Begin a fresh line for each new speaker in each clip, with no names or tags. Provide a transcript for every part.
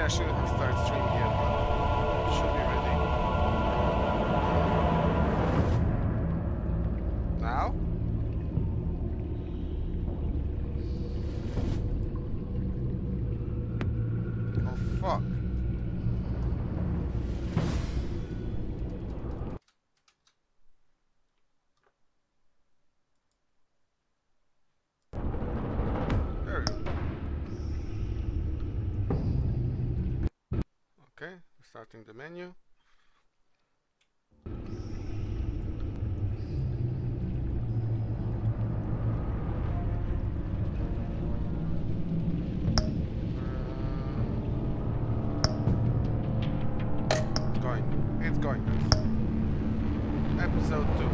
I shouldn't have started streaming yet, but it should be ready. Now? Oh fuck. There we go. Okay, starting the menu. It's going. Episode 2.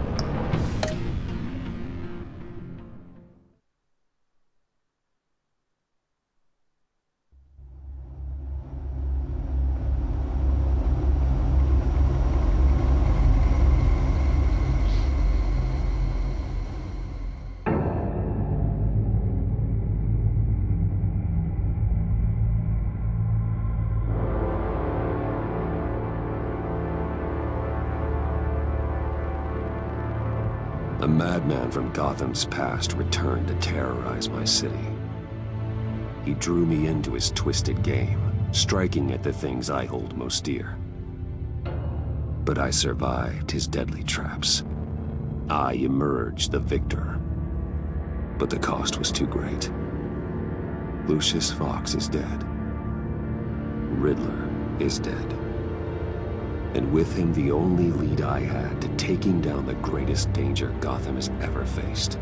A madman from Gotham's past returned to terrorize my city. He drew me into his twisted game, striking at the things I hold most dear. But I survived his deadly traps. I emerged the victor. But the cost was too great. Lucius Fox is dead. Riddler is dead. And with him the only lead I had to taking down the greatest danger Gotham has ever faced.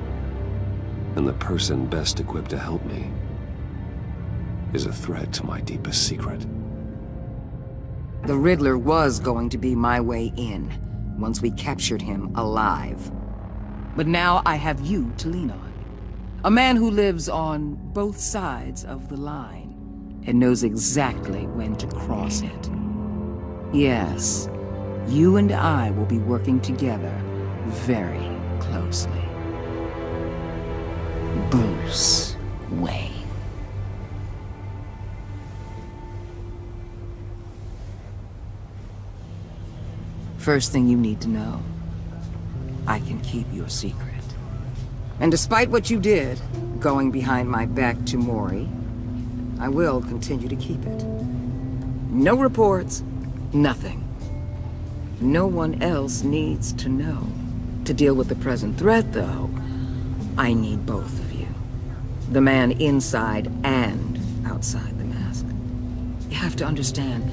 And the person best equipped to help me is a threat to my deepest secret.
The Riddler was going to be my way in, once we captured him alive. But now I have you to lean on. A man who lives on both sides of the line, and knows exactly when to cross it. Yes, you and I will be working together very closely. Bruce Wayne. First thing you need to know, I can keep your secret. And despite what you did, going behind my back to Mori, I will continue to keep it. No reports, nothing. No one else needs to know. To deal with the present threat, though, I need both of you. The man inside and outside the mask. You have to understand,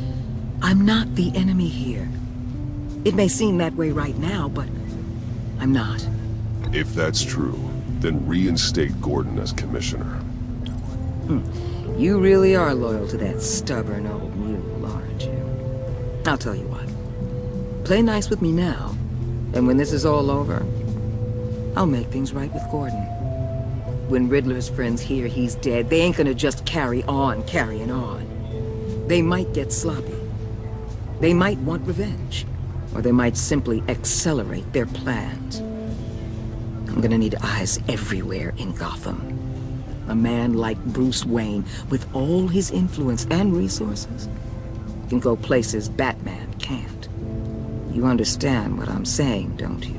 I'm not the enemy here. It may seem that way right now, but I'm not.
If that's true, then reinstate Gordon as commissioner.
You really are loyal to that stubborn old mule, aren't you? I'll tell you what. Play nice with me now, and when this is all over, I'll make things right with Gordon. When Riddler's friends hear he's dead, they ain't gonna just carry on carrying on. They might get sloppy. They might want revenge. Or they might simply accelerate their plans. I'm gonna need eyes everywhere in Gotham. A man like Bruce Wayne, with all his influence and resources, can go places Batman can't. You understand what I'm saying, don't you?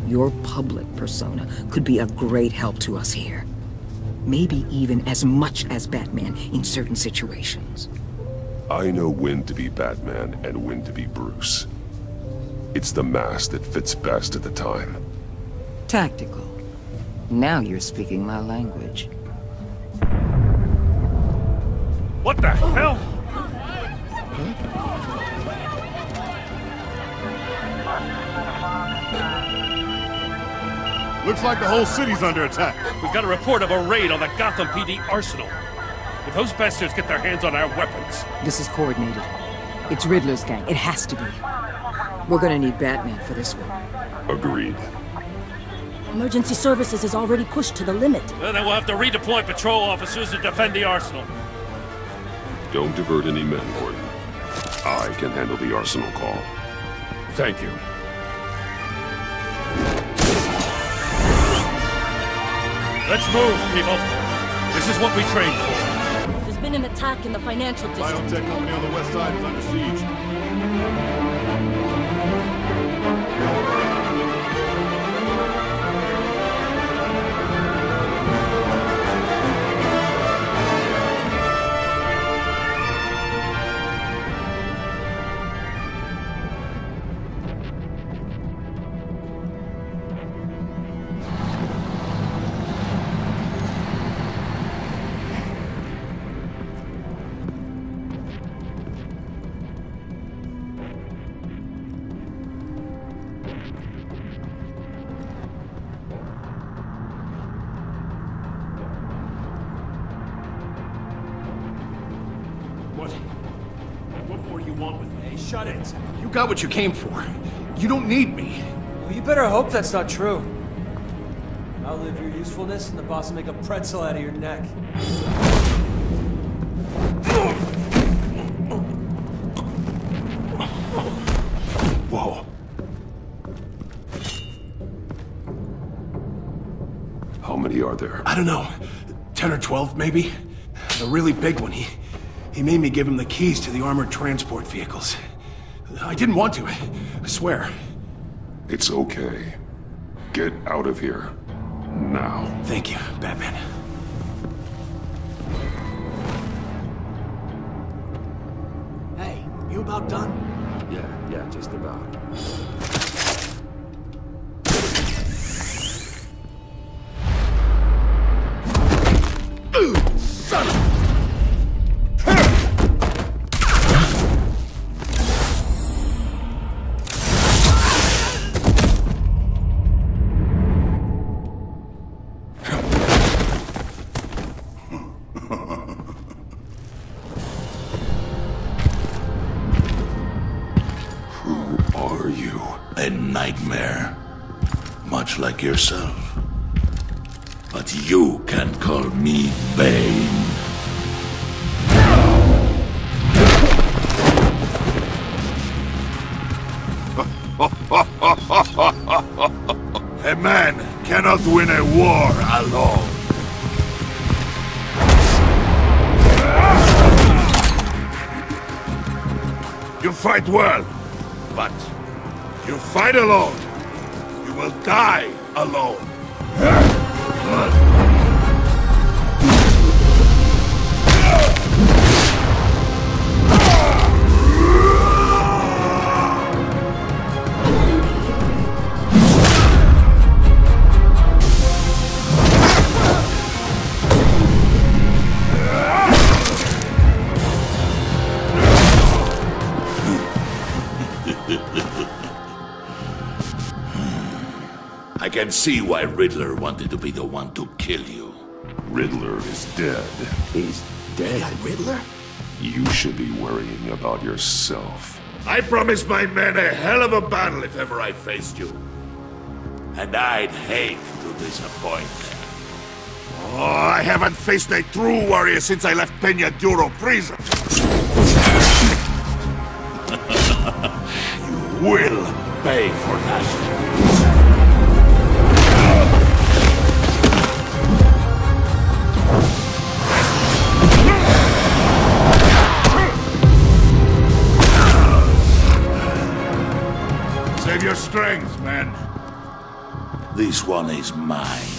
Your public persona could be a great help to us here. Maybe even as much as Batman in certain situations.
I know when to be Batman and when to be Bruce. It's the mask that fits best at the time.
Tactical. Now you're speaking my language.
What the hell?
Looks like the whole city's under attack.
We've got a report of a raid on the Gotham PD arsenal. If those bastards get their hands on our weapons...
This is coordinated. It's Riddler's gang. It has to be. We're gonna need Batman for this one.
Agreed.
Emergency services is already pushed to the limit.
Well, then we'll have to redeploy patrol officers to defend the arsenal.
Don't divert any men, Gordon. I can handle the arsenal call.
Thank you. Let's move, people. This is what we trained for.
There's been an attack in the financial district.
Biotech company on the west side is under siege.
What more do you want with me?
Hey, shut it. You got what you came for. You don't need me.
Well, you better hope that's not true. I'll live your usefulness, and the boss will make a pretzel out of your neck.
Whoa.
How many are there?
I don't know. 10 or 12, maybe? The really big one, he made me give him the keys to the armored transport vehicles. I didn't want to, I swear.
It's okay. Get out of here. Now.
Thank you, Batman.
Hey, you about done?
Yeah, just about.
Son of...
A nightmare, much like yourself. But you can call me Bane. A man cannot win a war alone. You fight well, but you fight alone. You will die alone. I can see why Riddler wanted to be the one to kill you.
Riddler is dead.
He's dead.
Riddler?
You should be worrying about yourself.
I promised my men a hell of a battle if ever I faced you. And I'd hate to disappoint. Oh, I haven't faced a true warrior since I left Peña Duro prison. You will pay for that. Save your strength, man. This one is mine.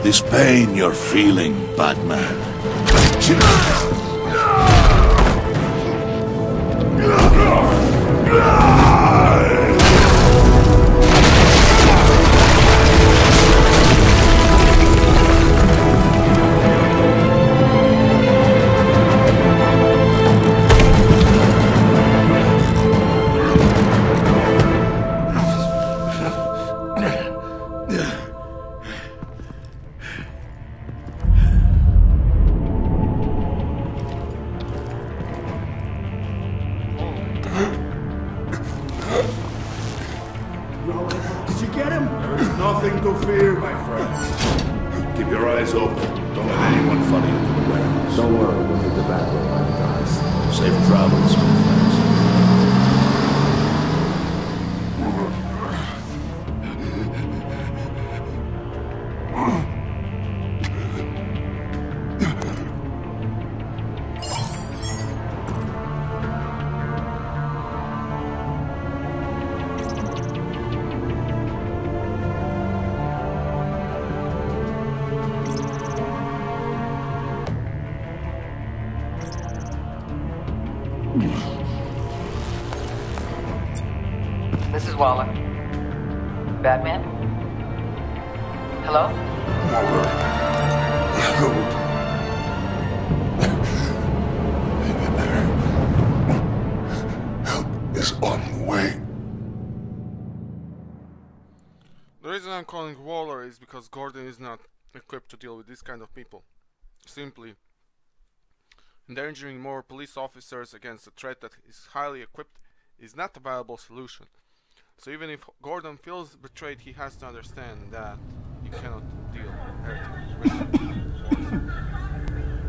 This pain you're feeling, Batman.
Did you get him?
There's nothing to fear, my friend. Keep your eyes open. Don't let anyone follow you to the warehouse.
Don't worry, we'll hit the back way, my guys.
Safe travels, my friends.
This is Waller. Batman? Hello?
Help is on the way.
The reason I'm calling Waller is because Gordon is not equipped to deal with this kind of people. Simply, endangering more police officers against a threat that is highly equipped is not a viable solution. So even if Gordon feels betrayed, he has to understand that he cannot deal with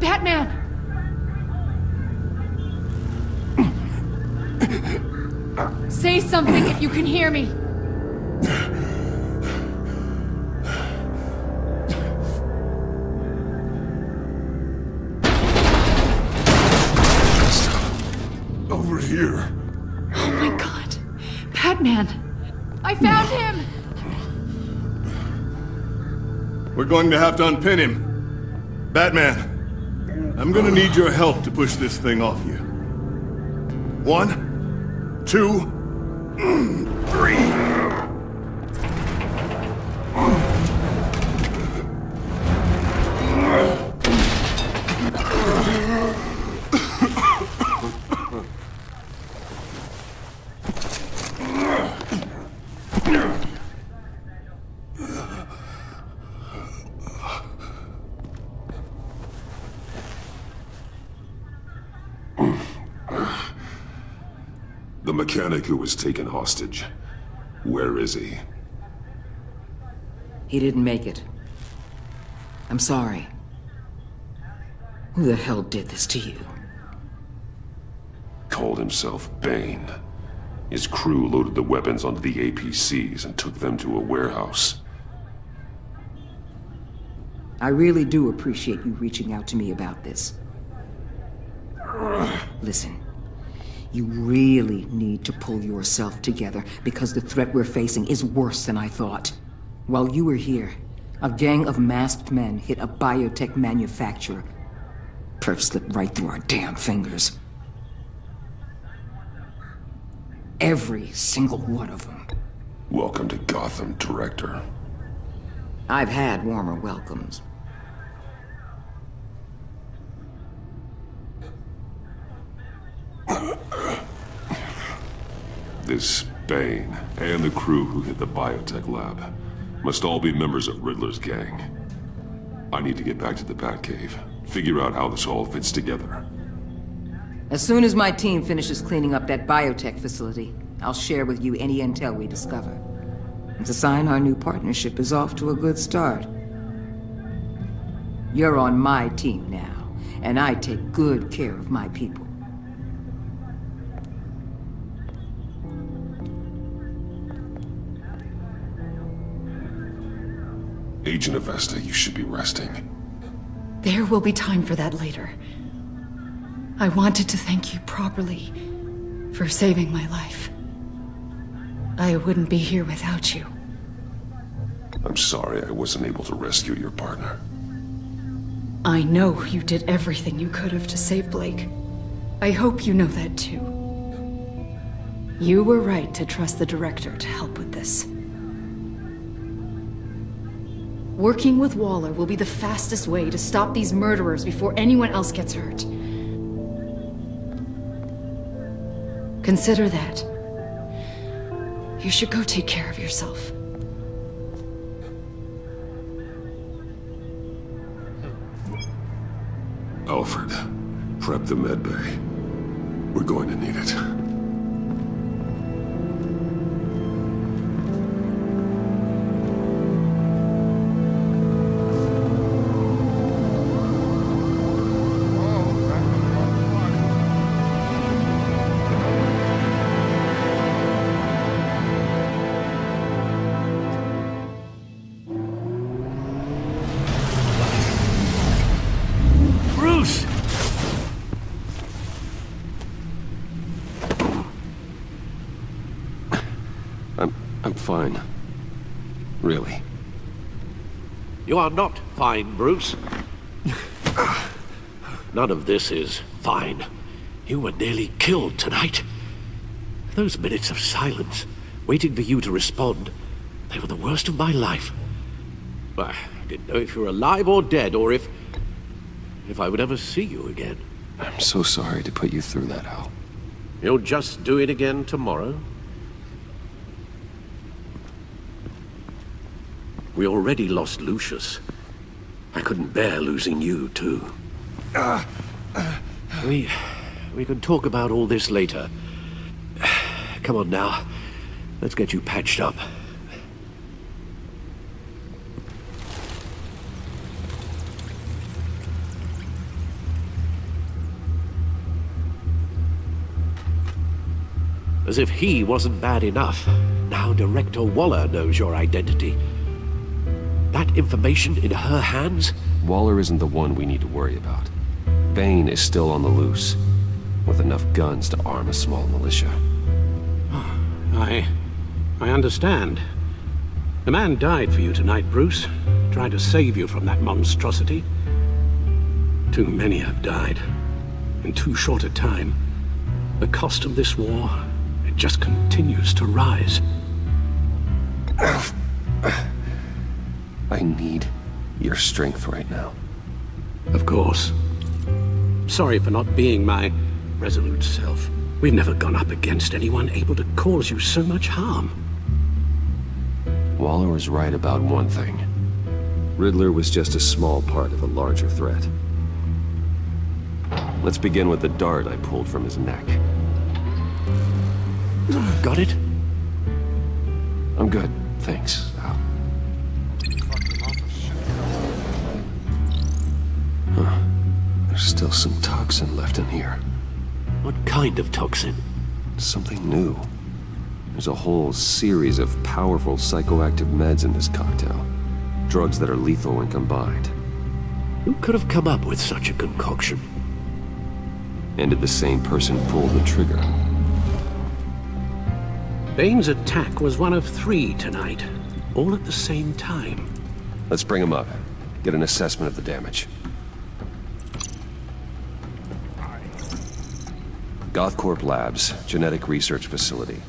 Batman! Say something if you can hear me.
Over here.
Oh my god. Batman! I found him!
We're going to have to unpin him. Batman, I'm gonna need your help to push this thing off you. 1, 2, 3.
The mechanic who was taken hostage. Where is he?
He didn't make it. I'm sorry. Who the hell did this to you?
Called himself Bane. His crew loaded the weapons onto the APCs and took them to a warehouse.
I really do appreciate you reaching out to me about this. Listen. You really need to pull yourself together because the threat we're facing is worse than I thought. While you were here, a gang of masked men hit a biotech manufacturer. Perf slipped right through our damn fingers. Every single one of them.
Welcome to Gotham, Director.
I've had warmer welcomes.
This Bane and the crew who hit the biotech lab must all be members of Riddler's gang. I need to get back to the Batcave, figure out how this all fits together.
As soon as my team finishes cleaning up that biotech facility, I'll share with you any intel we discover. It's a sign our new partnership is off to a good start. You're on my team now, and I take good care of my people.
Agent Avesta, you should be resting.
There will be time for that later. I wanted to thank you properly for saving my life. I wouldn't be here without you.
I'm sorry I wasn't able to rescue your partner.
I know you did everything you could have to save Blake. I hope you know that too. You were right to trust the Director to help with this. Working with Waller will be the fastest way to stop these murderers before anyone else gets hurt. Consider that. You should go take care of yourself.
Alfred, prep the medbay. We're going to need it. I'm fine. Really.
You are not fine, Bruce. None of this is fine. You were nearly killed tonight. Those minutes of silence, waiting for you to respond, they were the worst of my life. I didn't know if you were alive or dead, or if I would ever see you again.
I'm so sorry to put you through that, Al.
You'll just do it again tomorrow? We already lost Lucius. I couldn't bear losing you, too. We can talk about all this later. Come on now. Let's get you patched up. As if he wasn't bad enough, now Director Waller knows your identity. That information in her hands?
Waller isn't the one we need to worry about. Bane is still on the loose, with enough guns to arm a small militia.
I understand. The man died for you tonight, Bruce. Tried to save you from that monstrosity. Too many have died. In too short a time. The cost of this war, it just continues to rise.
I need your strength right now.
Of course. Sorry for not being my resolute self. We've never gone up against anyone able to cause you so much harm.
Waller was right about one thing. Riddler was just a small part of a larger threat. Let's begin with the dart I pulled from his neck.
Got it?
I'm good, thanks, Al. Huh. There's still some toxin left in here.
What kind of toxin?
Something new. There's a whole series of powerful psychoactive meds in this cocktail. Drugs that are lethal when combined.
Who could have come up with such a concoction?
And did the same person pull the trigger?
Bane's attack was one of 3 tonight, all at the same time.
Let's bring him up. Get an assessment of the damage. Gothcorp Labs, genetic research facility.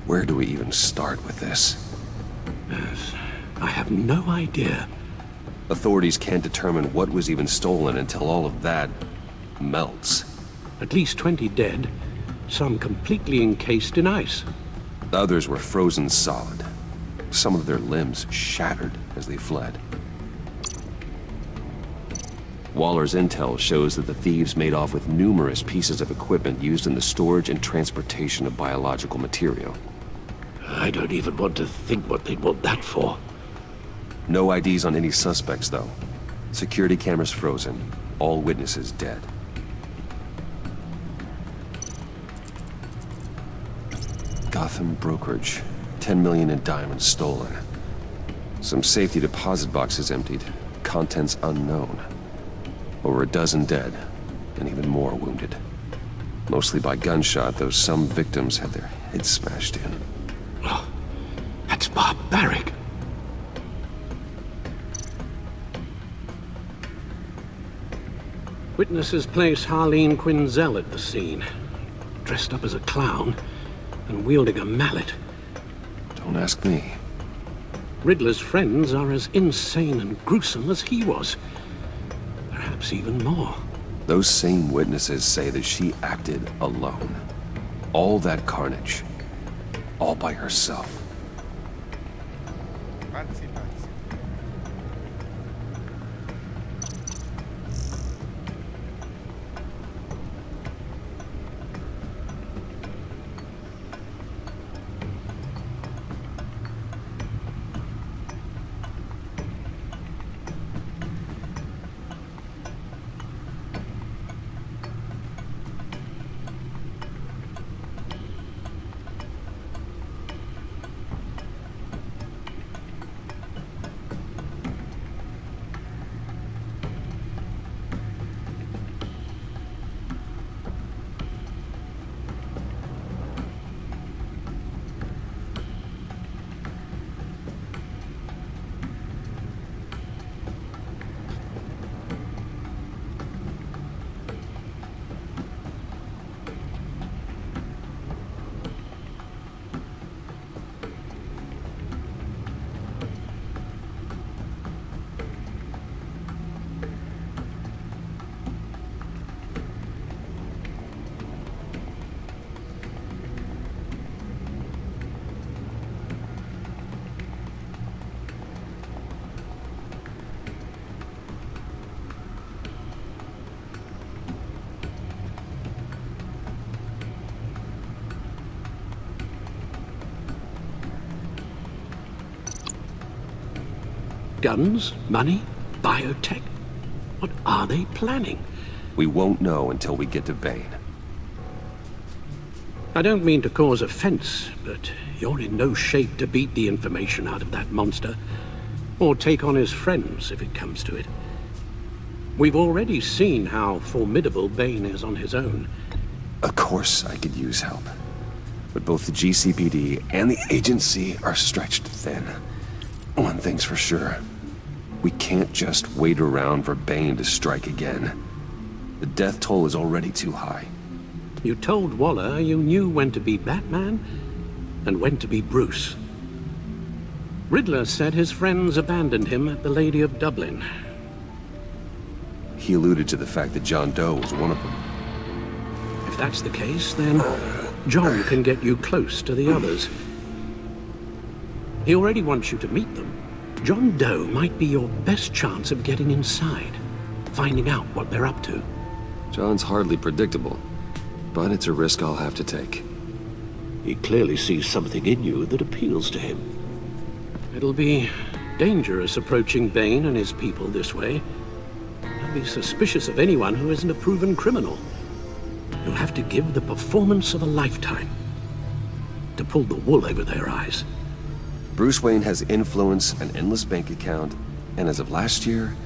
Where do we even start with this?
Yes, I have no idea.
Authorities can't determine what was even stolen until all of that melts.
At least 20 dead, some completely encased in ice.
Others were frozen solid. Some of their limbs shattered as they fled. Waller's intel shows that the thieves made off with numerous pieces of equipment used in the storage and transportation of biological material.
I don't even want to think what they'd want that for.
No IDs on any suspects, though. Security cameras frozen. All witnesses dead. Gotham brokerage. 10 million in diamonds stolen. Some safety deposit boxes emptied. Contents unknown. Over a dozen dead, and even more wounded. Mostly by gunshot, though some victims had their heads smashed in.
Oh, that's bad. Witnesses place Harleen Quinzel at the scene, dressed up as a clown and wielding a mallet.
Don't ask me.
Riddler's friends are as insane and gruesome as he was. Perhaps even more.
Those same witnesses say that she acted alone. All that carnage. All by herself.
Fancy.
Guns? Money? Biotech? What are they planning?
We won't know until we get to Bane.
I don't mean to cause offense, but you're in no shape to beat the information out of that monster, or take on his friends if it comes to it. We've already seen how formidable Bane is on his own.
Of course I could use help. But both the GCPD and the agency are stretched thin. One thing's for sure. We can't just wait around for Bane to strike again. The death toll is already too high.
You told Waller you knew when to be Batman and when to be Bruce. Riddler said his friends abandoned him at the Lady of Dublin.
He alluded to the fact that John Doe was one of them.
If that's the case, then John can get you close to the others. He already wants you to meet them. John Doe might be your best chance of getting inside, finding out what they're up to.
John's hardly predictable, but it's a risk I'll have to take.
He clearly sees something in you that appeals to him. It'll be dangerous approaching Bane and his people this way. I'll be suspicious of anyone who isn't a proven criminal. You'll have to give the performance of a lifetime to pull the wool over their eyes.
Bruce Wayne has influence, an endless bank account, and as of last year,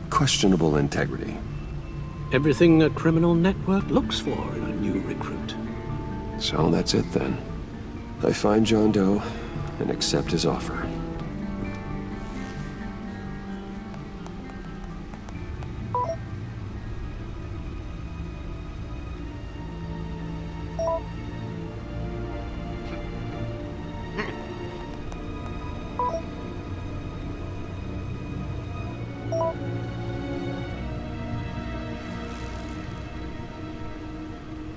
questionable integrity.
Everything a criminal network looks for in a new recruit.
So that's it then. I find John Doe and accept his offer.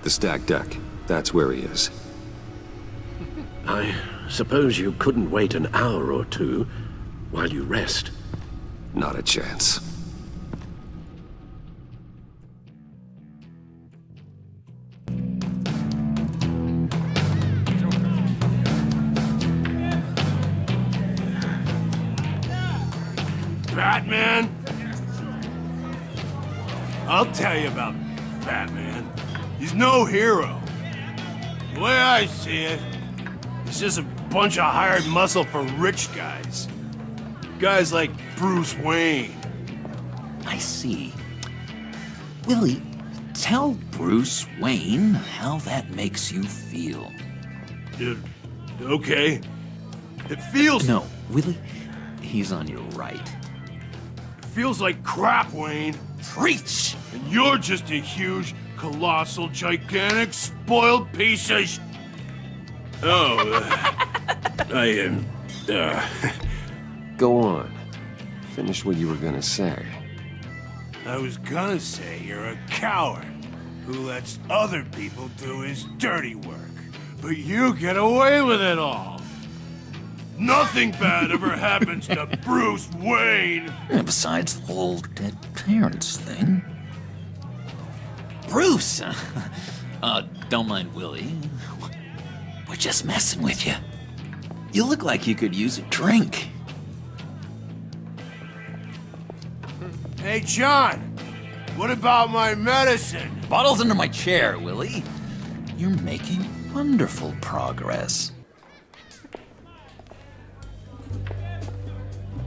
The stacked deck. That's where he is.
I suppose you couldn't wait an hour or two while you rest?
Not a chance.
Batman? I'll tell you about Batman. He's no hero. The way I see it, he's just a bunch of hired muscle for rich guys. Guys like Bruce Wayne.
I see. Willie, tell Bruce Wayne how that makes you feel.
Okay. It feels...
No, Willie, he's on your right.
It feels like crap, Wayne.
Preach!
And you're just a huge, colossal, gigantic, spoiled piece of
Go on. Finish what you were gonna say.
I was gonna say you're a coward who lets other people do his dirty work. But you get away with it all. Nothing bad ever happens to Bruce Wayne.
And besides the whole dead parents thing. Bruce! Don't mind Willie. We're just messing with you. You look like you could use a drink.
Hey, John. What about my medicine?
Bottle's under my chair, Willie. You're making wonderful progress.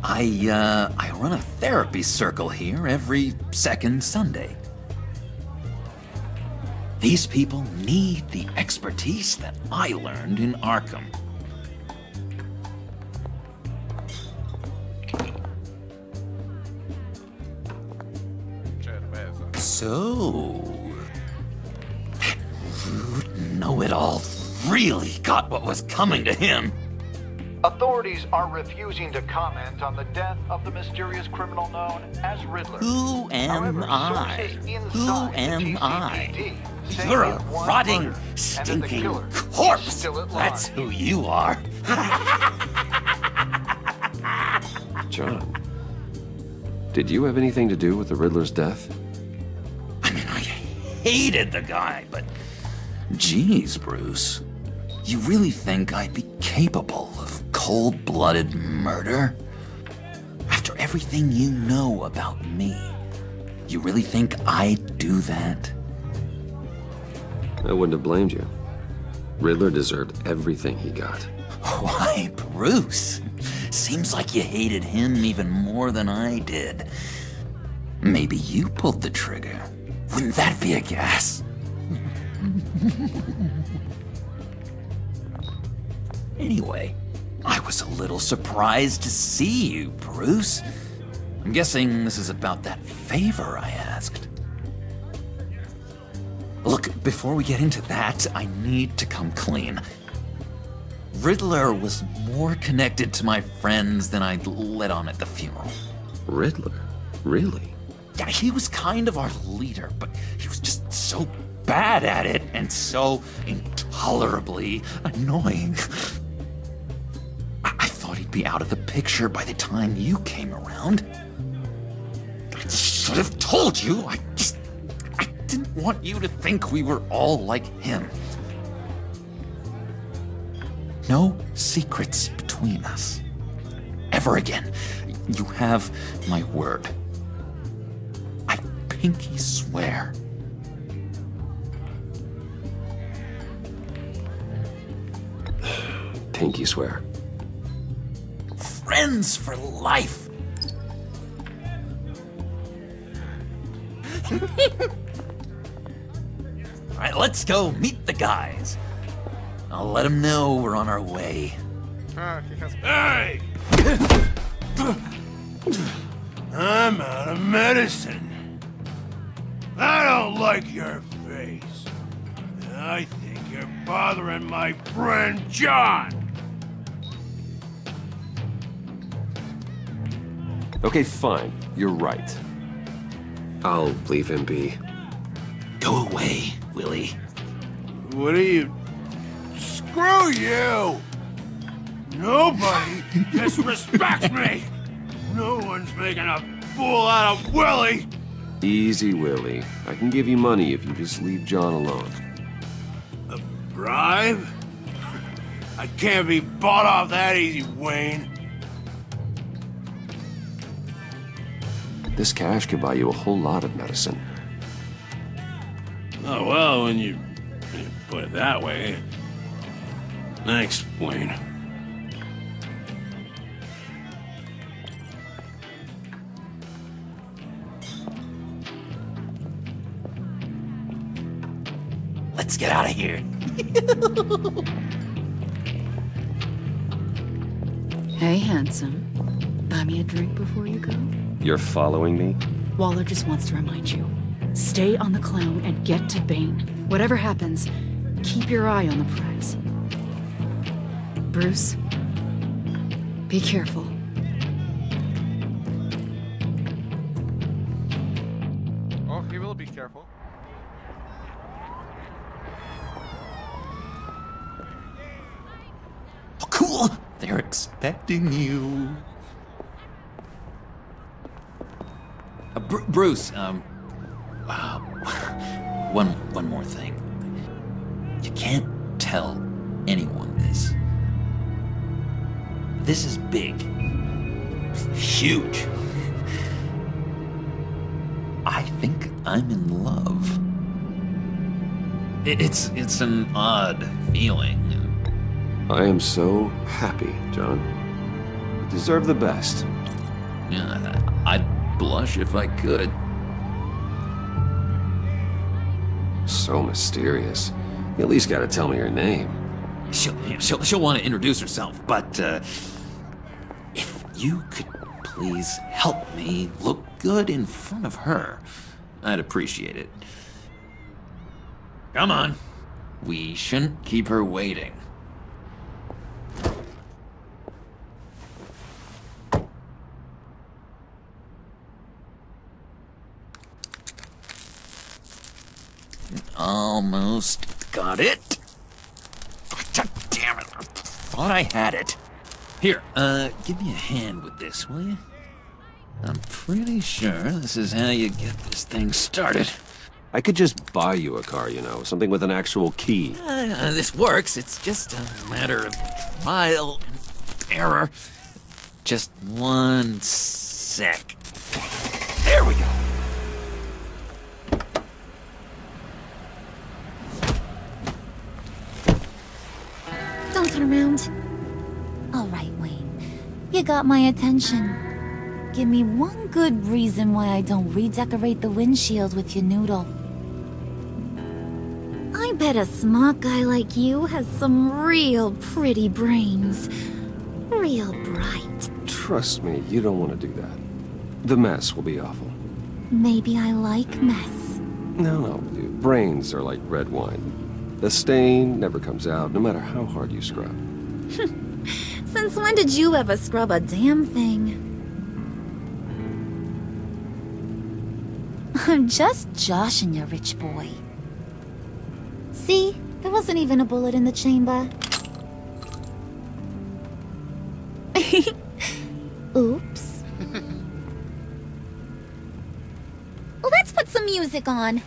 I run a therapy circle here every second Sunday. These people need the expertise that I learned in Arkham. So, rude know-it-all really got what was coming to him.
Authorities are refusing to comment on the death of the mysterious criminal known as Riddler.
Who am
However,
I?
sources
Who
inside the
am I?
GCPD say
You're a
he was
rotting,
murdered, and that the
stinking
killer is
corpse.
still at
That's
large.
who you are.
John, did you have anything to do with the Riddler's death?
Hated the guy, but geez, Bruce. You really think I'd be capable of cold-blooded murder? After everything you know about me, you really think I'd do that?
I wouldn't have blamed you. Riddler deserved everything he got.
Why, Bruce? Seems like you hated him even more than I did. Maybe you pulled the trigger. Wouldn't that be a gas? Anyway, I was a little surprised to see you, Bruce. I'm guessing this is about that favor I asked. Look, before we get into that, I need to come clean. Riddler was more connected to my friends than I'd let on at the funeral.
Riddler? Really?
Yeah, he was kind of our leader, but he was just so bad at it and so intolerably annoying. I thought he'd be out of the picture by the time you came around. I should have told you. I didn't want you to think we were all like him. No secrets between us. Ever again. You have my word. I pinky swear.
Pinky swear.
Friends for life. All right, let's go meet the guys. I'll let them know we're on our way.
Hey! I'm out of medicine. I don't like your face. I think you're bothering my friend John.
Okay, fine. You're right. I'll leave him be.
Go away, Willie.
What are you... Screw you! Nobody disrespects me! No one's making a fool out of Willie!
Easy, Willie. I can give you money if you just leave John alone.
A bribe? I can't be bought off that easy, Wayne.
This cash could buy you a whole lot of medicine.
Oh, well, when you put it that way. Thanks, Wayne.
Let's get out of here.
Hey, handsome. Buy me a drink before you go?
You're following me?
Waller just wants to remind you. Stay on the clown and get to Bane. Whatever happens, keep your eye on the prize. Bruce, be careful.
Oh, he will be careful.
Oh, cool! They're expecting you. Bruce, one more thing. You can't tell anyone this. This is big. Huge. I think I'm in love. It's an odd feeling.
I am so happy, John. You deserve the best.
Yeah, I'd blush if I could.
So mysterious. You at least gotta tell me her name.
She'll want to introduce herself, but if you could please help me look good in front of her, I'd appreciate it. Come on. We shouldn't keep her waiting. Almost got it. God damn it. I thought I had it. Here, give me a hand with this, will you? I'm pretty sure this is how you get this thing started.
I could just buy you a car, you know, something with an actual key.
This works. It's just a matter of trial and error. Just one sec. There we go.
Don't turn around. All right, Wayne. You got my attention. Give me one good reason why I don't redecorate the windshield with your noodle. I bet a smart guy like you has some real pretty brains. Real bright.
Trust me, you don't want to do that. The mess will be awful.
Maybe I like mess.
No, brains are like red wine. The stain never comes out, no matter how hard you scrub.
Since when did you ever scrub a damn thing? I'm just joshing you, rich boy. See? There wasn't even a bullet in the chamber. Oops. Well, let's put some music on.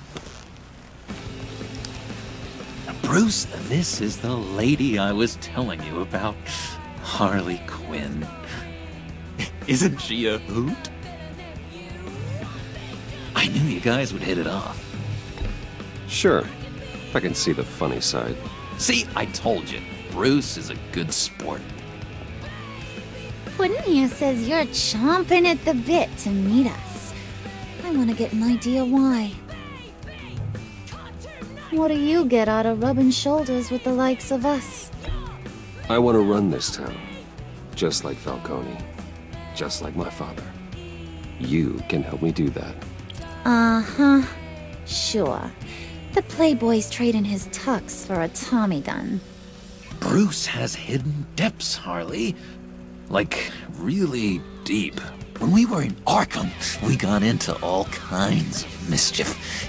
Bruce, this is the lady I was telling you about. Harley Quinn. Isn't she a hoot? I knew you guys would hit it off.
Sure. I can see the funny side.
See, I told you. Bruce is a good sport.
Puddin' here says you're chomping at the bit to meet us. I want to get an idea why. What do you get out of rubbing shoulders with the likes of us?
I want to run this town. Just like Falcone. Just like my father. You can help me do that.
Uh-huh. Sure. The Playboy's trading his tux for a Tommy gun.
Bruce has hidden depths, Harley. Like, really deep. When we were in Arkham, we got into all kinds of mischief.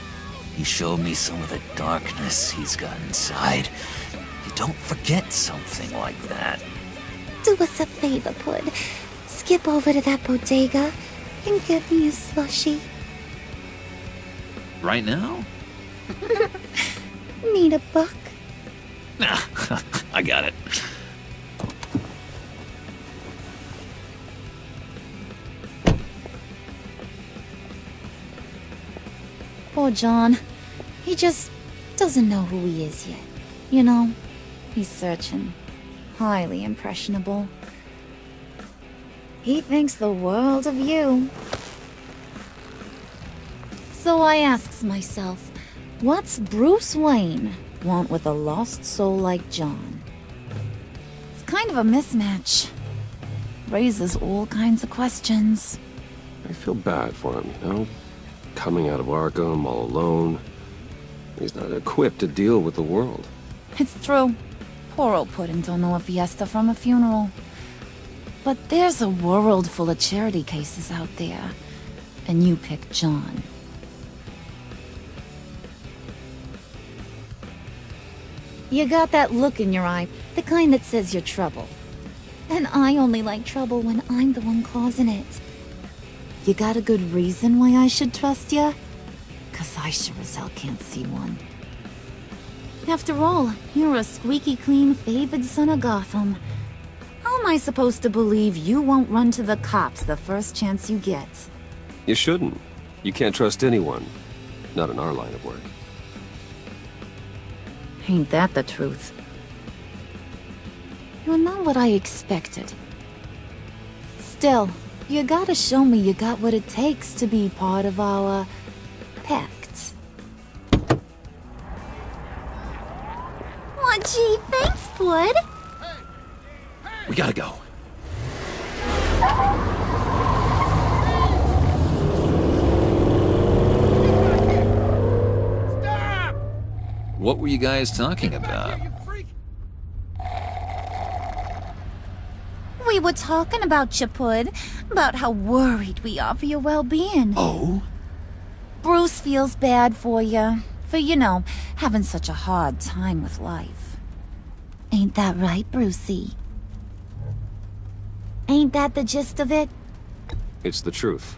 He showed me some of the darkness he's got inside. You don't forget something like that.
Do us a favor, Pud. Skip over to that bodega and get me a slushie.
Right now?
Need a buck?
Nah, I got it.
Poor John. He just doesn't know who he is yet. You know, he's searching. Highly impressionable. He thinks the world of you. So I asks myself, what's Bruce Wayne want with a lost soul like John? It's kind of a mismatch. Raises all kinds of questions.
I feel bad for him, you know? coming out of Arkham all alone. He's not equipped to deal with the world.
It's true. Poor old Puddin' don't know a fiesta from a funeral. But there's a world full of charity cases out there. And you pick John. You got that look in your eye, the kind that says you're trouble. And I only like trouble when I'm the one causing it. You got a good reason why I should trust you? 'Cause I sure as hell can't see one. After all, you're a squeaky clean favored son of Gotham. How am I supposed to believe you won't run to the cops the first chance you get?
You shouldn't. You can't trust anyone. Not in our line of work.
Ain't that the truth? You're not what I expected. Still, you gotta show me you got what it takes to be part of our pact. Aw, gee, thanks, Bud.
We gotta go. What were you guys talking about?
We were talking about you, Pud. About how worried we are for your well-being.
Oh?
Bruce feels bad for you. For, you know, having such a hard time with life. Ain't that right, Brucey? Ain't that the gist of it?
It's the truth.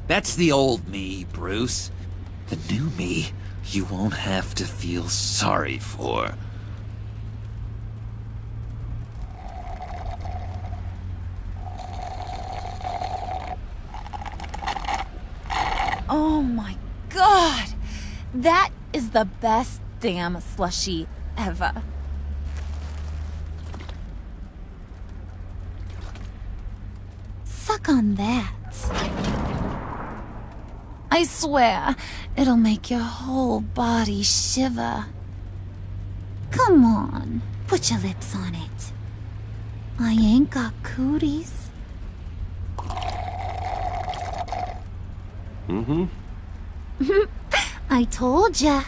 That's the old me, Bruce. The new me, you won't have to feel sorry for.
Oh my god! That is the best damn slushie ever. Suck on that. I swear, it'll make your whole body shiver. Come on, put your lips on it. I ain't got cooties.
Mm-hmm.
I told ya.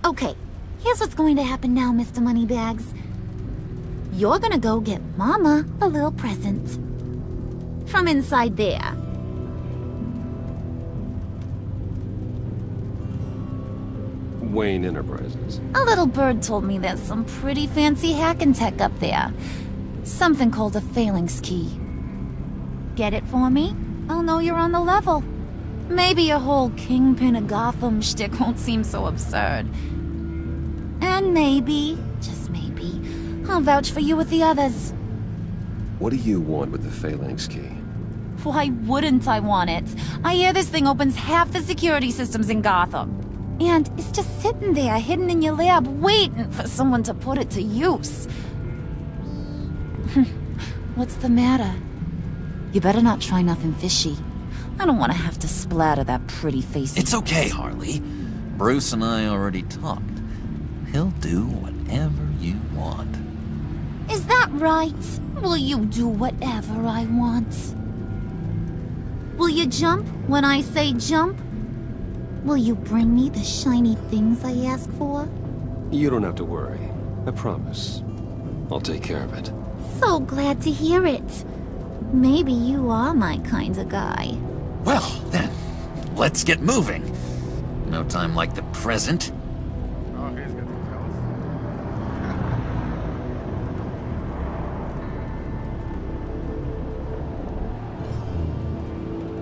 Okay, here's what's going to happen now, Mr. Moneybags. You're gonna go get Mama a little present. From inside there.
Wayne Enterprises.
A little bird told me there's some pretty fancy hacking tech up there. Something called a phalanx key. Get it for me? I'll know you're on the level. Maybe your whole Kingpin of Gotham shtick won't seem so absurd. And maybe, just maybe, I'll vouch for you with the others.
What do you want with the phalanx key?
Why wouldn't I want it? I hear this thing opens half the security systems in Gotham. And it's just sitting there, hidden in your lab, waiting for someone to put it to use. What's the matter? You better not try nothing fishy. I don't want to have to splatter that pretty face.
It's okay, Harley. Bruce and I already talked. He'll do whatever you want.
Is that right? Will you do whatever I want? Will you jump when I say jump? Will you bring me the shiny things I ask for?
You don't have to worry. I promise. I'll take care of it.
So glad to hear it. Maybe you are my kind of guy.
Well, then, let's get moving. No time like the present.
Oh, he's getting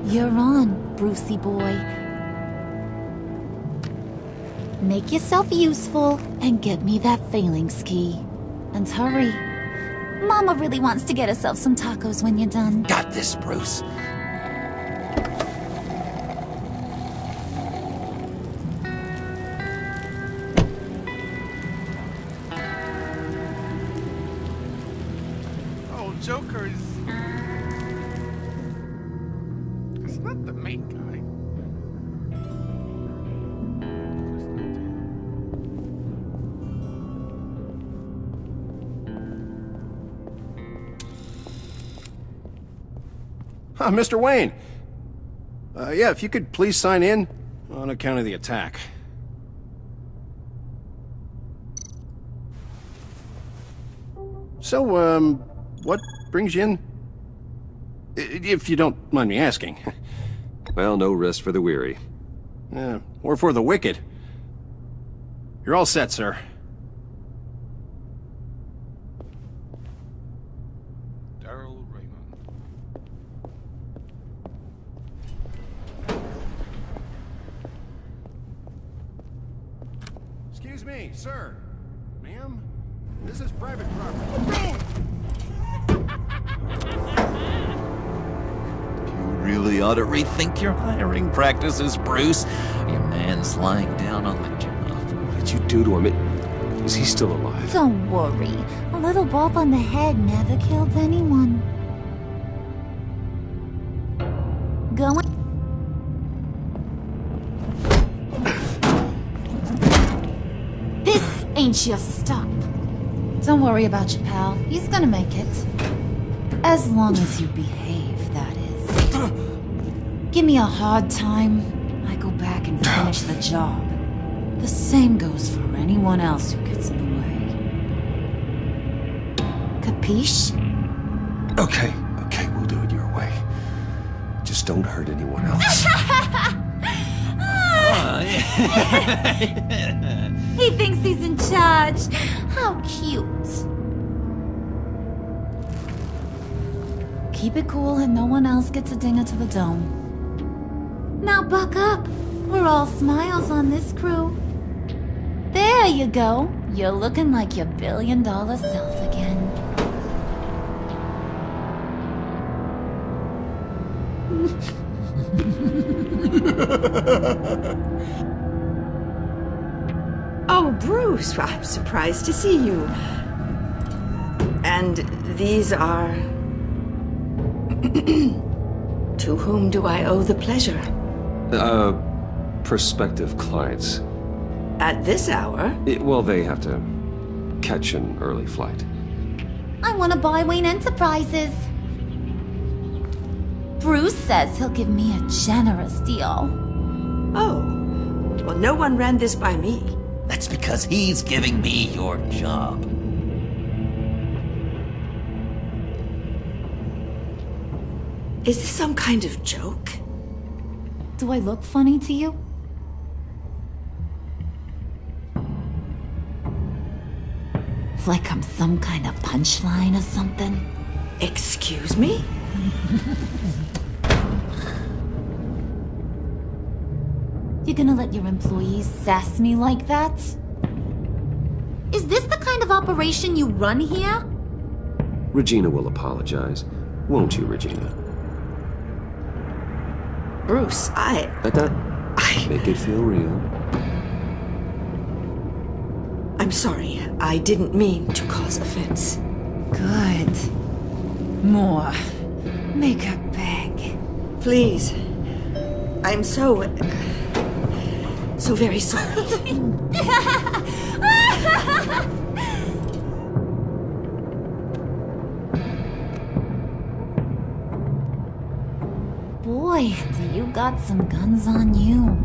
jealous.
You're on, Brucey boy. Make yourself useful and get me that phalanx key. And hurry. Mama really wants to get herself some tacos when you're done.
Got this, Bruce.
Oh, Joker is... It's not the main guy.
Mr. Wayne. Yeah, if you could please sign in on account of the attack. So, what brings you in? If you don't mind me asking.
Well, no rest for the weary.
Or for the wicked. You're all set, sir.
Daryl Raymond.
Excuse me, sir. Ma'am? This is private property.
You really ought to rethink your hiring practices, Bruce. Your man's lying down on the job.
What did you do to him? Is he still alive?
Don't worry. A little bump on the head never killed anyone. Going. This ain't your stop. Don't worry about your pal. He's gonna make it. As long as you behave, that is. Give me a hard time, I go back and finish the job. The same goes for anyone else who gets in the way. Capiche?
Okay, we'll do it your way. Just don't hurt anyone else.
He thinks he's in charge. How cute. Keep it cool and no one else gets a dinger to the dome. Now buck up. We're all smiles on this crew. There you go. You're looking like your billion-dollar self again.
Oh, Bruce, I'm surprised to see you. And these are... To whom do I owe the pleasure?
Prospective clients.
At this hour?
Well, they have to catch an early flight.
I want to buy Wayne Enterprises. Bruce says he'll give me a generous deal.
Oh. Well, no one ran this by me.
That's because he's giving me your job.
Is this some kind of joke?
Do I look funny to you? Like I'm some kind of punchline or something?
Excuse me?
You gonna let your employees sass me like that? Is this the kind of operation you run here?
Regina will apologize. Won't you, Regina?
Bruce, I
Make it feel real.
I'm sorry. I didn't mean to cause offense.
Good. More. Make her beg.
Please. I'm so very sorry.
Boy, do you got some guns on you.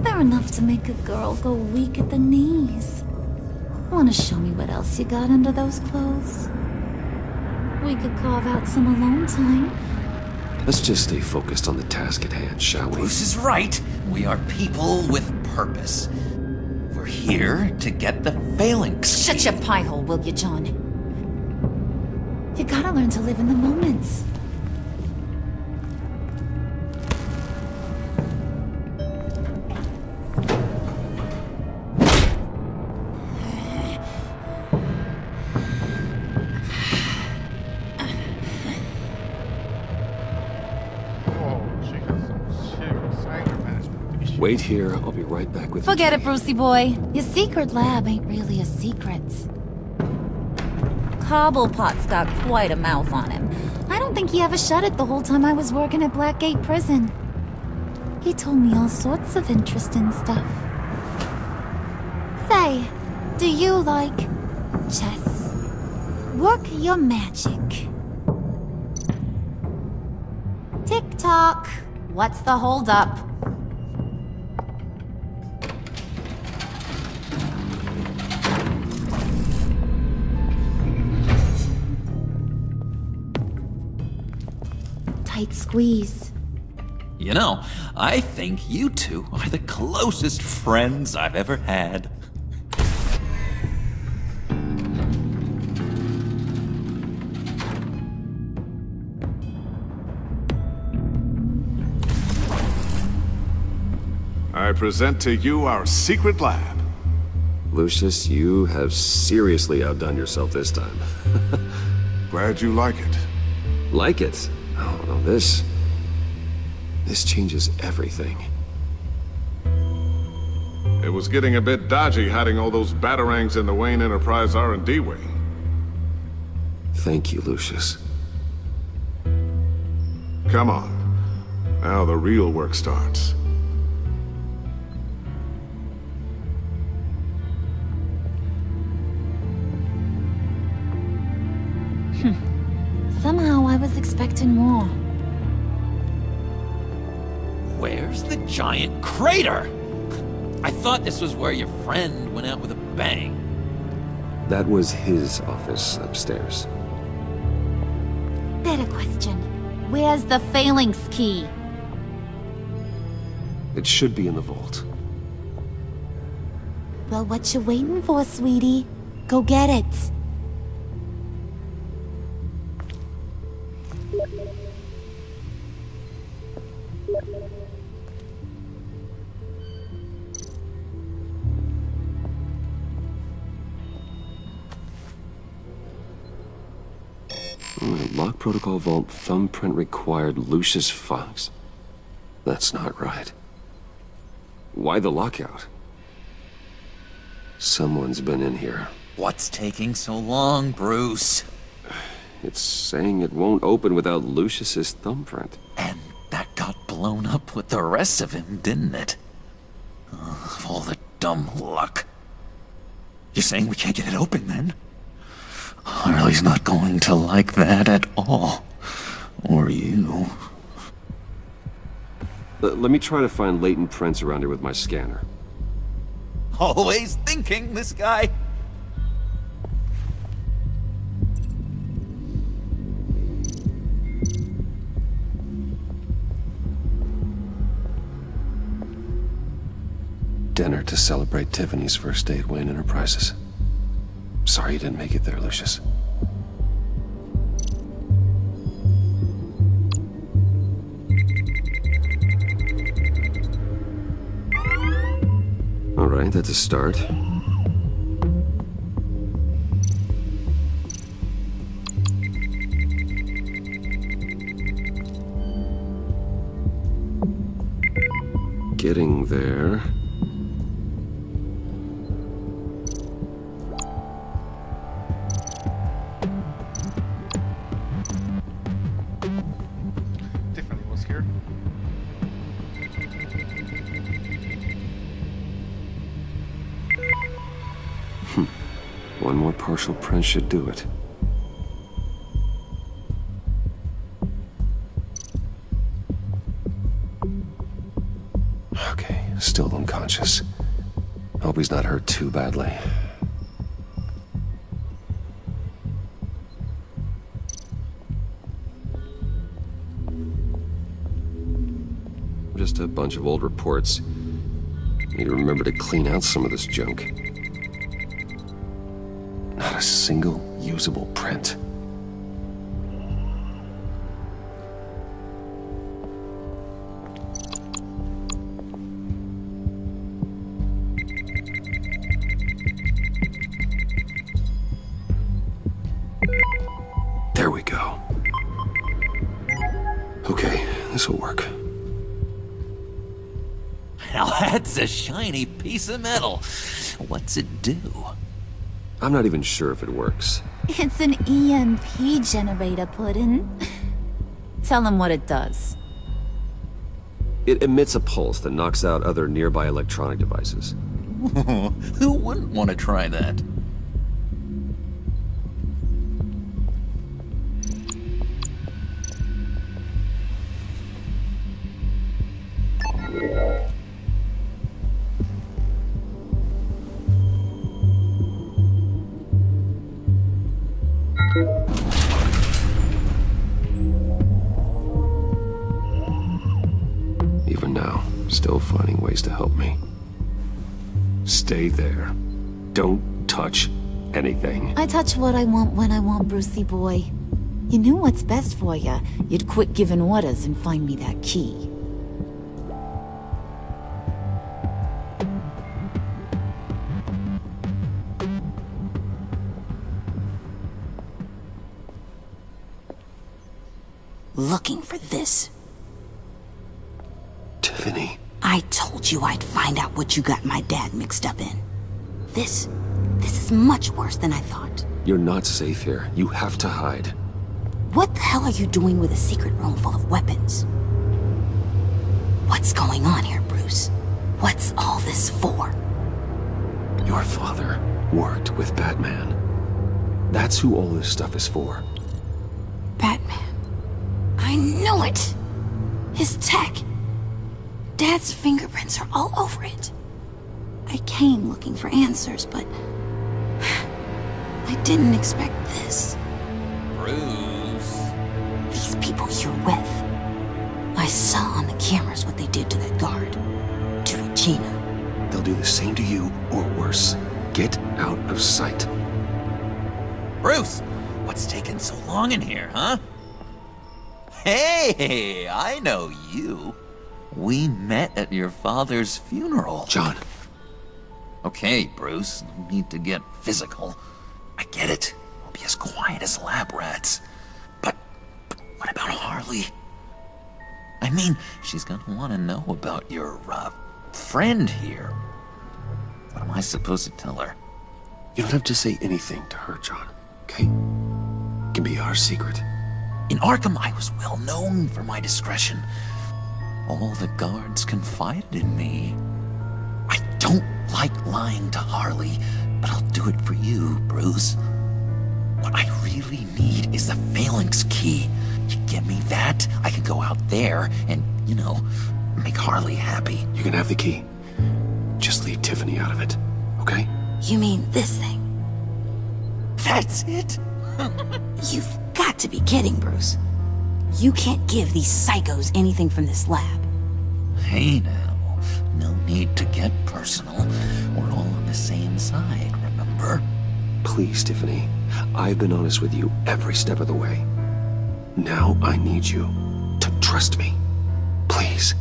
They're enough to make a girl go weak at the knees. Wanna show me what else you got under those clothes? We could carve out some alone time.
Let's just stay focused on the task at hand, shall we?
Bruce is right. We are people with purpose. We're here to get the phalanx.
Shut your pie hole, will you, John? You gotta learn to live in the moment.
Wait here, I'll be right back with you.
Forget it, Brucey boy. Your secret lab ain't really a secret. Cobblepot's got quite a mouth on him. I don't think he ever shut it the whole time I was working at Blackgate Prison. He told me all sorts of interesting stuff. Say, do you like chess? Work your magic. Tick-tock. What's the holdup? Tight squeeze.
You know, I think you two are the closest friends I've ever had.
I present to you our secret lab.
Lucius, you have seriously outdone yourself this time.
Glad you like it.
Like it? Oh, no, this changes everything.
It was getting a bit dodgy hiding all those batarangs in the Wayne Enterprise R&D wing.
Thank you, Lucius.
Come on. Now the real work starts.
Somehow I was expecting more.
Where's the giant crater? I thought this was where your friend went out with a bang.
That was his office upstairs.
Better question. Where's the phalanx key?
It should be in the vault.
Well, what you waiting for, sweetie? Go get it.
Lock protocol vault thumbprint required Lucius Fox. That's not right. Why the lockout? Someone's been in here.
What's taking so long, Bruce?
It's saying it won't open without Lucius's thumbprint.
And that got blown up with the rest of him, didn't it? Of all the dumb luck. You're saying we can't get it open, then? Harley's not going to like that at all. Or you.
Let me try to find latent prints around here with my scanner.
Always thinking, this guy.
Dinner to celebrate Tiffany's first day at Wayne Enterprises. Sorry you didn't make it there, Lucius. All right, that's a start. Getting there.
Tiffany was here.
One more partial print should do it. Okay, still unconscious. Hope he's not hurt too badly. Just a bunch of old reports. Need to remember to clean out some of this junk. Not a single usable print. There we go. Okay, this'll work.
Now that's a shiny piece of metal. What's it do?
I'm not even sure if it works.
It's an EMP generator, Puddin'. Tell him what it does.
It emits a pulse that knocks out other nearby electronic devices.
Who wouldn't want to try that?
now, still finding ways to help me. Stay there. Don't touch anything.
I touch what I want when I want, Brucey boy. You knew what's best for you. You'd quit giving orders and find me that key. Looking for this.
Tiffany.
I told you I'd find out what you got my dad mixed up in. This is much worse than I thought.
You're not safe here. You have to hide.
What the hell are you doing with a secret room full of weapons? What's going on here, Bruce? What's all this for?
Your father worked with Batman. That's who all this stuff is for.
Batman. I knew it! His tech. Dad's fingerprints are all over it. I came looking for answers, but I didn't expect this.
Bruce.
These people you're with. I saw on the cameras what they did to that guard. To Regina.
They'll do the same to you, or worse. Get out of sight.
Bruce! What's taking so long in here, huh? Hey, I know you. We met at your father's funeral.
John.
Okay, Bruce, no need to get physical. I get it. We'll be as quiet as lab rats. But what about Harley? I mean, she's gonna want to know about your, friend here. What am I supposed to tell her?
You don't have to say anything to her, John, okay? It can be our secret.
In Arkham, I was well known for my discretion. All the guards confided in me. I don't like lying to Harley, but I'll do it for you, Bruce. What I really need is the Phalanx key. You give me that, I can go out there and, you know, make Harley happy.
You can have the key. Just leave Tiffany out of it, okay?
You mean this thing?
That's it?
You've got to be kidding, Bruce. You can't give these psychos anything from this lab.
Hey now, no need to get personal. We're all on the same side, remember?
Please, Tiffany. I've been honest with you every step of the way. Now I need you to trust me. Please.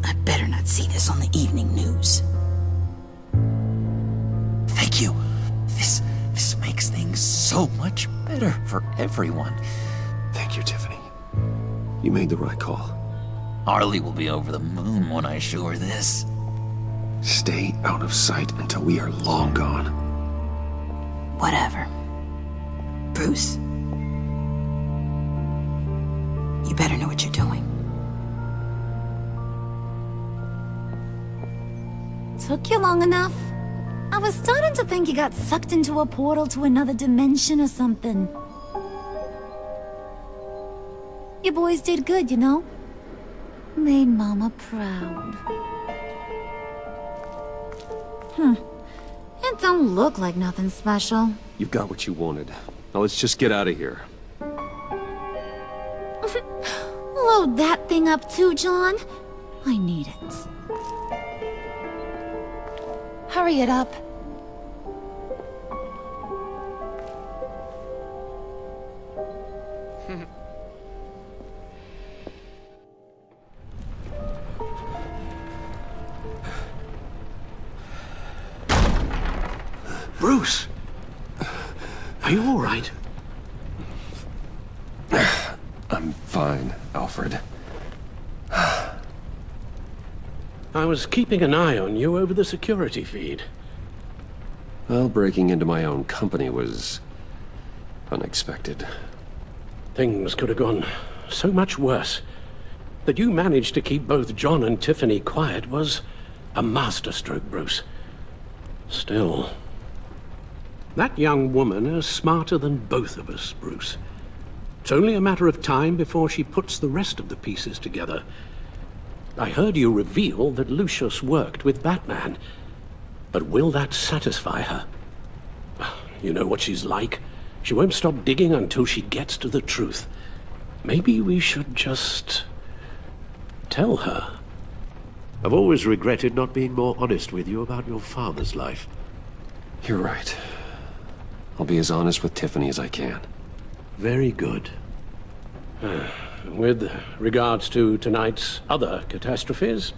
I better not see this on the evening news.
Thank you. This makes things so much better for everyone.
Thank you, Tiffany. You made the right call.
Harley will be over the moon when I show her this.
Stay out of sight until we are long gone.
Whatever. Bruce. You better know what you're doing. Took you long enough? I was starting to think you got sucked into a portal to another dimension or something. You boys did good, you know? Made Mama proud. It don't look like nothing special.
You've got what you wanted. Now let's just get out of here.
Load that thing up too, John. I need it. Hurry it up.
Bruce! Are you all right?
I'm fine, Alfred.
I was keeping an eye on you over the security feed.
Well, breaking into my own company was unexpected.
Things could have gone so much worse. That you managed to keep both John and Tiffany quiet was a masterstroke, Bruce. Still, that young woman is smarter than both of us, Bruce. It's only a matter of time before she puts the rest of the pieces together. I heard you reveal that Lucius worked with Batman. But will that satisfy her? You know what she's like. She won't stop digging until she gets to the truth. Maybe we should just tell her. I've always regretted not being more honest with you about your father's life.
You're right. I'll be as honest with Tiffany as I can.
Very good. With regards to tonight's other catastrophes,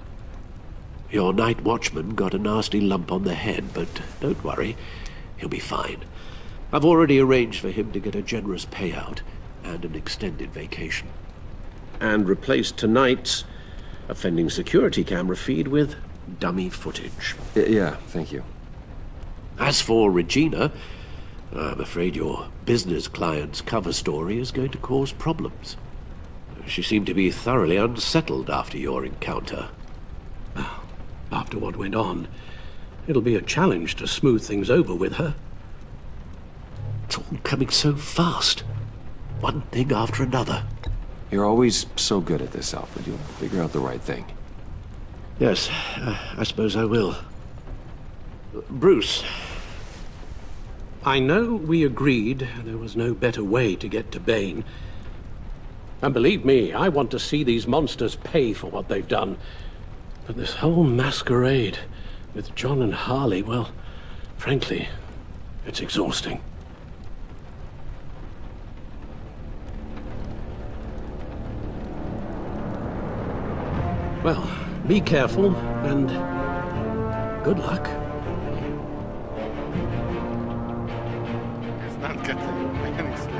your night watchman got a nasty lump on the head, but don't worry, he'll be fine. I've already arranged for him to get a generous payout and an extended vacation. And replaced tonight's offending security camera feed with dummy footage.
Yeah, thank you.
As for Regina, I'm afraid your business client's cover story is going to cause problems. She seemed to be thoroughly unsettled after your encounter. After what went on, it'll be a challenge to smooth things over with her. It's all coming so fast. One thing after another.
You're always so good at this, Alfred. You'll figure out the right thing.
Yes, I suppose I will. Bruce, I know we agreed there was no better way to get to Bane. And believe me, I want to see these monsters pay for what they've done. But this whole masquerade with John and Harley, well, frankly, it's exhausting. Well, be careful, and good luck.
It's not getting any sleep.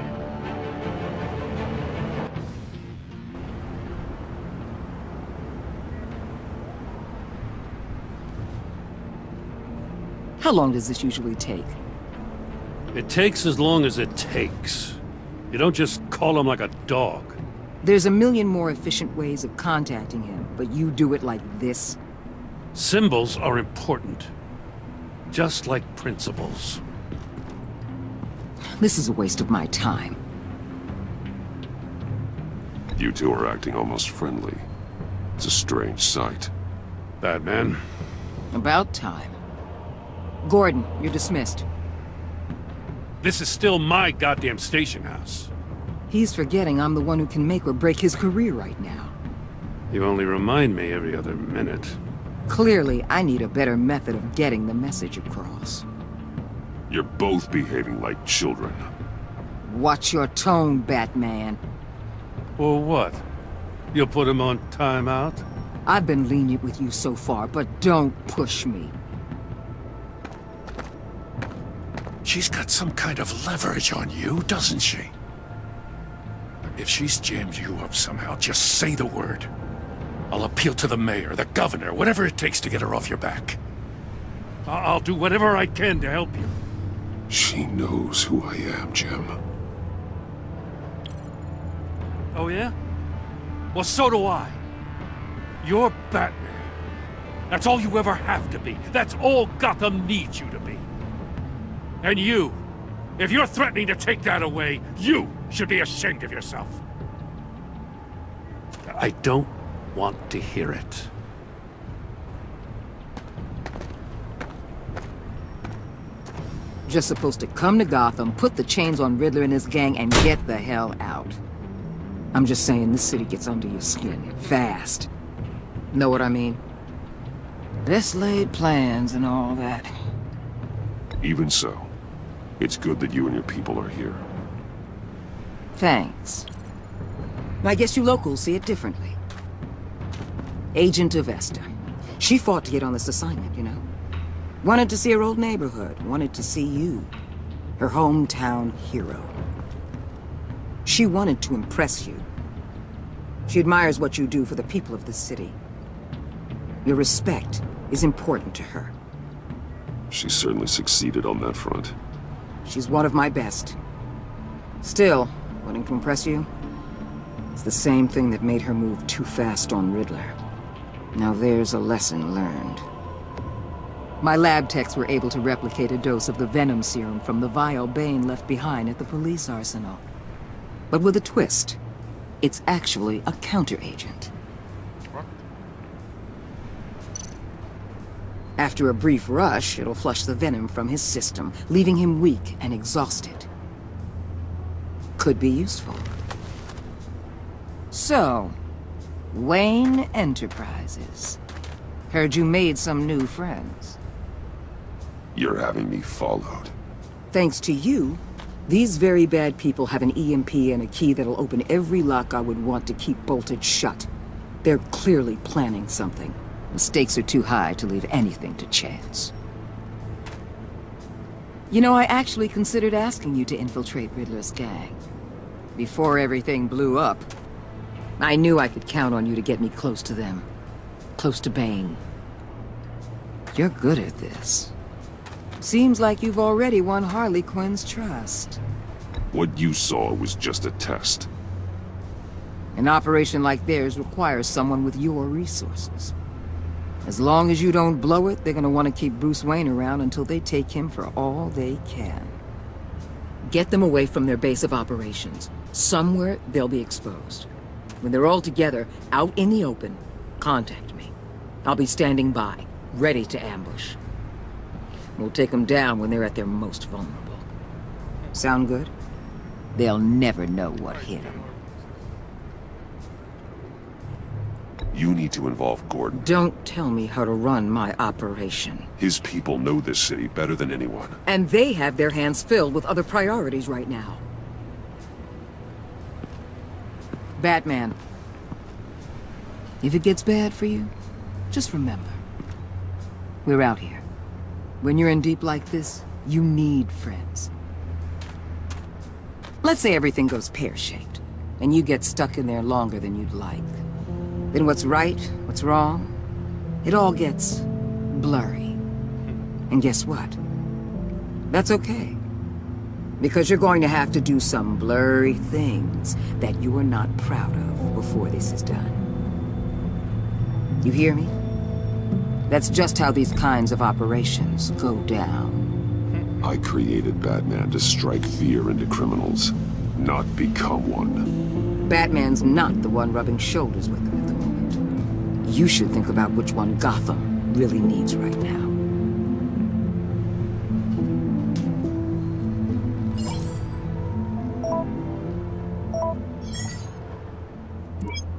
How long does this usually take?
It takes as long as it takes. You don't just call him like a dog.
There's a million more efficient ways of contacting him, but you do it like this?
Symbols are important. Just like principles.
This is a waste of my time.
You two are acting almost friendly. It's a strange sight.
Batman.
About time. Gordon, you're dismissed.
This is still my goddamn station house.
He's forgetting I'm the one who can make or break his career right now.
You only remind me every other minute.
Clearly, I need a better method of getting the message across.
You're both behaving like children.
Watch your tone, Batman.
Or what? You'll put him on timeout?
I've been lenient with you so far, but don't push me.
She's got some kind of leverage on you, doesn't she? If she's jammed you up somehow, just say the word. I'll appeal to the mayor, the governor, whatever it takes to get her off your back.
I'll do whatever I can to help you.
She knows who I am, Jim.
Oh yeah? Well, so do I. You're Batman. That's all you ever have to be. That's all Gotham needs you to be. And you, if you're threatening to take that away, you should be ashamed of yourself. I don't want to hear it.
Just supposed to come to Gotham, put the chains on Riddler and his gang, and get the hell out. I'm just saying, this city gets under your skin, fast. Know what I mean? Best laid plans and all that.
Even so, it's good that you and your people are here.
Thanks. I guess you locals see it differently. Agent Avesta. She fought to get on this assignment, you know. Wanted to see her old neighborhood, wanted to see you. Her hometown hero. She wanted to impress you. She admires what you do for the people of this city. Your respect is important to her.
She certainly succeeded on that front.
She's one of my best. Still, wanting to impress you? It's the same thing that made her move too fast on Riddler. Now there's a lesson learned. My lab techs were able to replicate a dose of the Venom serum from the vial Bane left behind at the police arsenal. But with a twist. It's actually a counteragent.
What?
After a brief rush, it'll flush the venom from his system, leaving him weak and exhausted. Could be useful. So, Wayne Enterprises. Heard you made some new friends.
You're having me followed.
Thanks to you, these very bad people have an EMP and a key that'll open every lock I would want to keep bolted shut. They're clearly planning something. The stakes are too high to leave anything to chance. You know, I actually considered asking you to infiltrate Riddler's gang. Before everything blew up, I knew I could count on you to get me close to them. Close to Bane. You're good at this. Seems like you've already won Harley Quinn's trust.
What you saw was just a test.
An operation like theirs requires someone with your resources. As long as you don't blow it, they're gonna want to keep Bruce Wayne around until they take him for all they can. Get them away from their base of operations. Somewhere they'll be exposed. When they're all together, out in the open, contact me. I'll be standing by, ready to ambush. We'll take them down when they're at their most vulnerable. Sound good? They'll never know what hit them.
You need to involve Gordon.
Don't tell me how to run my operation.
His people know this city better than anyone.
And they have their hands filled with other priorities right now. Batman. If it gets bad for you, just remember. We're out here. When you're in deep like this, you need friends. Let's say everything goes pear-shaped, and you get stuck in there longer than you'd like. Then what's right, what's wrong, it all gets blurry. And guess what? That's okay. Because you're going to have to do some blurry things that you are not proud of before this is done. You hear me? That's just how these kinds of operations go down.
I created Batman to strike fear into criminals, not become one.
Batman's not the one rubbing shoulders with them at the moment. You should think about which one Gotham really needs right now.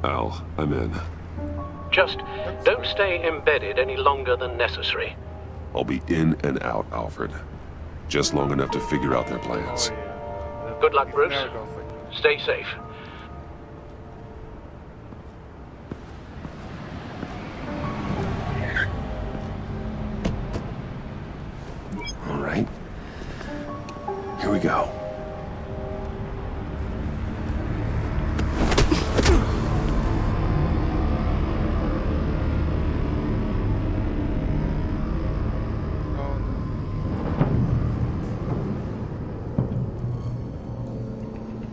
Al, I'm in.
Just don't stay embedded any longer than necessary.
I'll be in and out, Alfred. Just long enough to figure out their plans.
Good luck, Bruce. Stay safe.
All right. Here we go.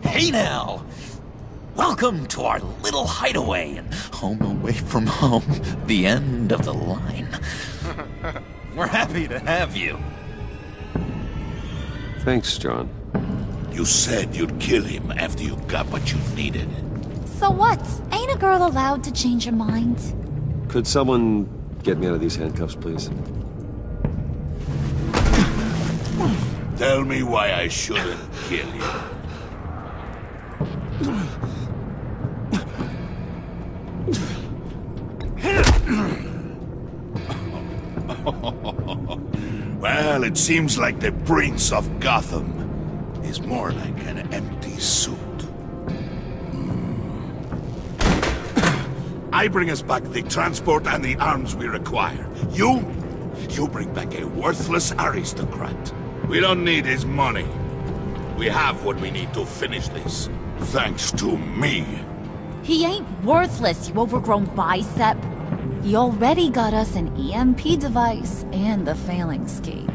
Hey now! Welcome to our little hideaway and home away from home, the end of the line. We're happy to have you.
Thanks, John.
You said you'd kill him after you got what you needed.
So what? Ain't a girl allowed to change her mind?
Could someone get me out of these handcuffs, please?
Tell me why I shouldn't kill you. Well, it seems like the Prince of Gotham is more like an empty suit. I bring us back the transport and the arms we require. You bring back a worthless aristocrat. We don't need his money. We have what we need to finish this. Thanks to me.
He ain't worthless, you overgrown bicep. He already got us an EMP device and the phalanx key.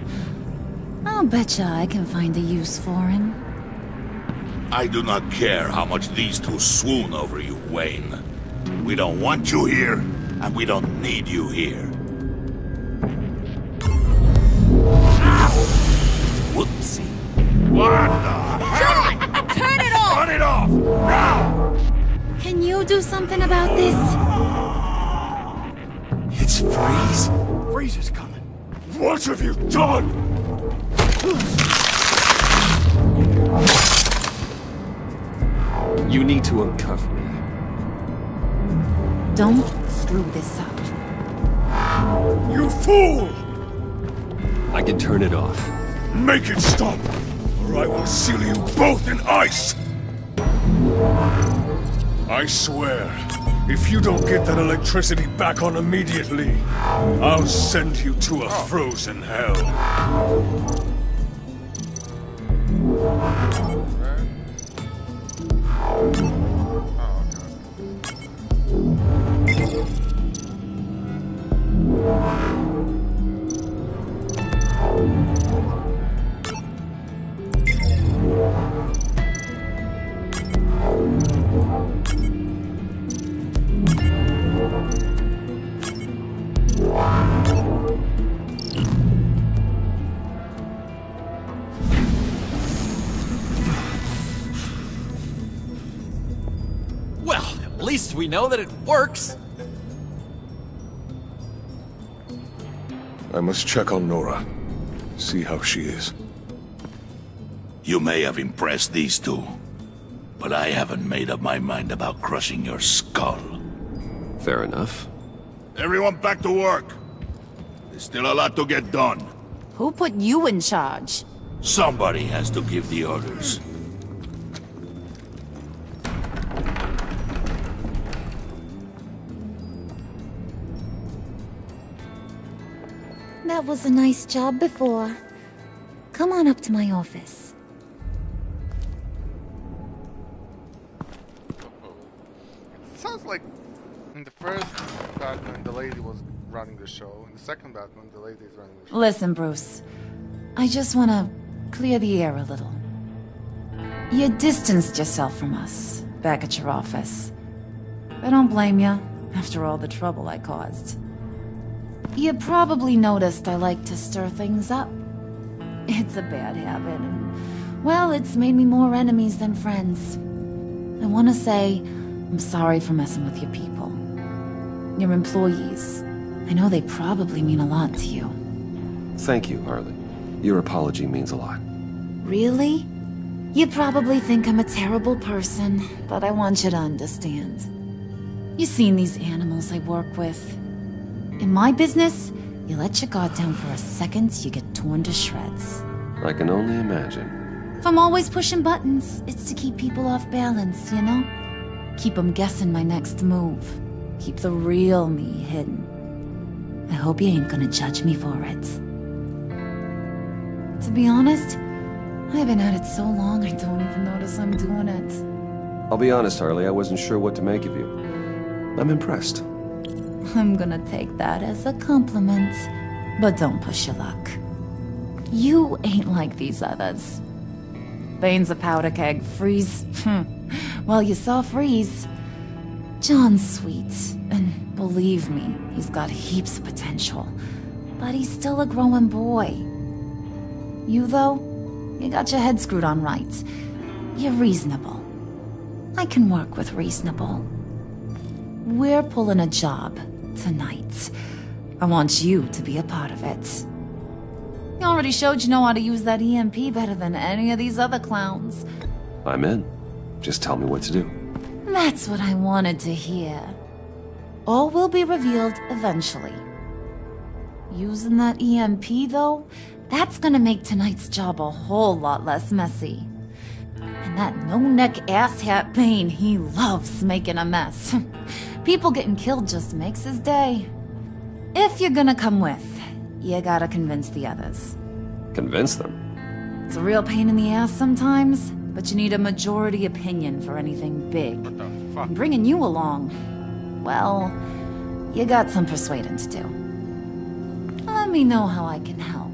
I'll betcha I can find a use for him.
I do not care how much these two swoon over you, Wayne. We don't want you here, and we don't need you here. Whoopsie. What the hell?
Turn it off!
Turn it off! Now!
Can you do something about this?
It's Freeze. Freeze is coming. What have you done?
You need to uncuff me.
Don't screw this up.
You fool!
I can turn it off.
Make it stop, or I will seal you both in ice! I swear, if you don't get that electricity back on immediately, I'll send you to a frozen hell.
Well, at least we know that it works.
I must check on Nora. See how she is.
You may have impressed these two, but I haven't made up my mind about crushing your skull.
Fair enough.
Everyone back to work. There's still a lot to get done.
Who put you in charge?
Somebody has to give the orders.
That was a nice job before. Come on up to my office.
Sounds like in the first Batman, the lady was running the show. In the second Batman, the lady is running the show.
Listen, Bruce. I just want to clear the air a little. You distanced yourself from us back at your office. I don't blame you, after all the trouble I caused. You probably noticed I like to stir things up. It's a bad habit, and, well, it's made me more enemies than friends. I want to say I'm sorry for messing with your people. Your employees. I know they probably mean a lot to you.
Thank you, Harley. Your apology means a lot.
Really? You probably think I'm a terrible person, but I want you to understand. You've seen these animals I work with. In my business, you let your guard down for a second, you get torn to shreds.
I can only imagine.
If I'm always pushing buttons, it's to keep people off balance, you know? Keep them guessing my next move. Keep the real me hidden. I hope you ain't gonna judge me for it. To be honest, I've been at it so long I don't even notice I'm doing it.
I'll be honest, Harley, I wasn't sure what to make of you. I'm impressed.
I'm gonna take that as a compliment, but don't push your luck. You ain't like these others. Bane's a powder keg, Freeze. Well, you saw Freeze. John's sweet, and believe me, he's got heaps of potential. But he's still a growing boy. You, though, you got your head screwed on right. You're reasonable. I can work with reasonable. We're pulling a job tonight. I want you to be a part of it. You already showed you know how to use that EMP better than any of these other clowns.
I'm in. Just tell me what to do.
That's what I wanted to hear. All will be revealed eventually. Using that EMP, though, that's gonna make tonight's job a whole lot less messy. And that no-neck asshat Bane, he loves making a mess. People getting killed just makes his day. If you're gonna come with, you gotta convince the others.
Convince them?
It's a real pain in the ass sometimes, but you need a majority opinion for anything big.
What the fuck?
And bringing you along, well, you got some persuading to do. Let me know how I can help.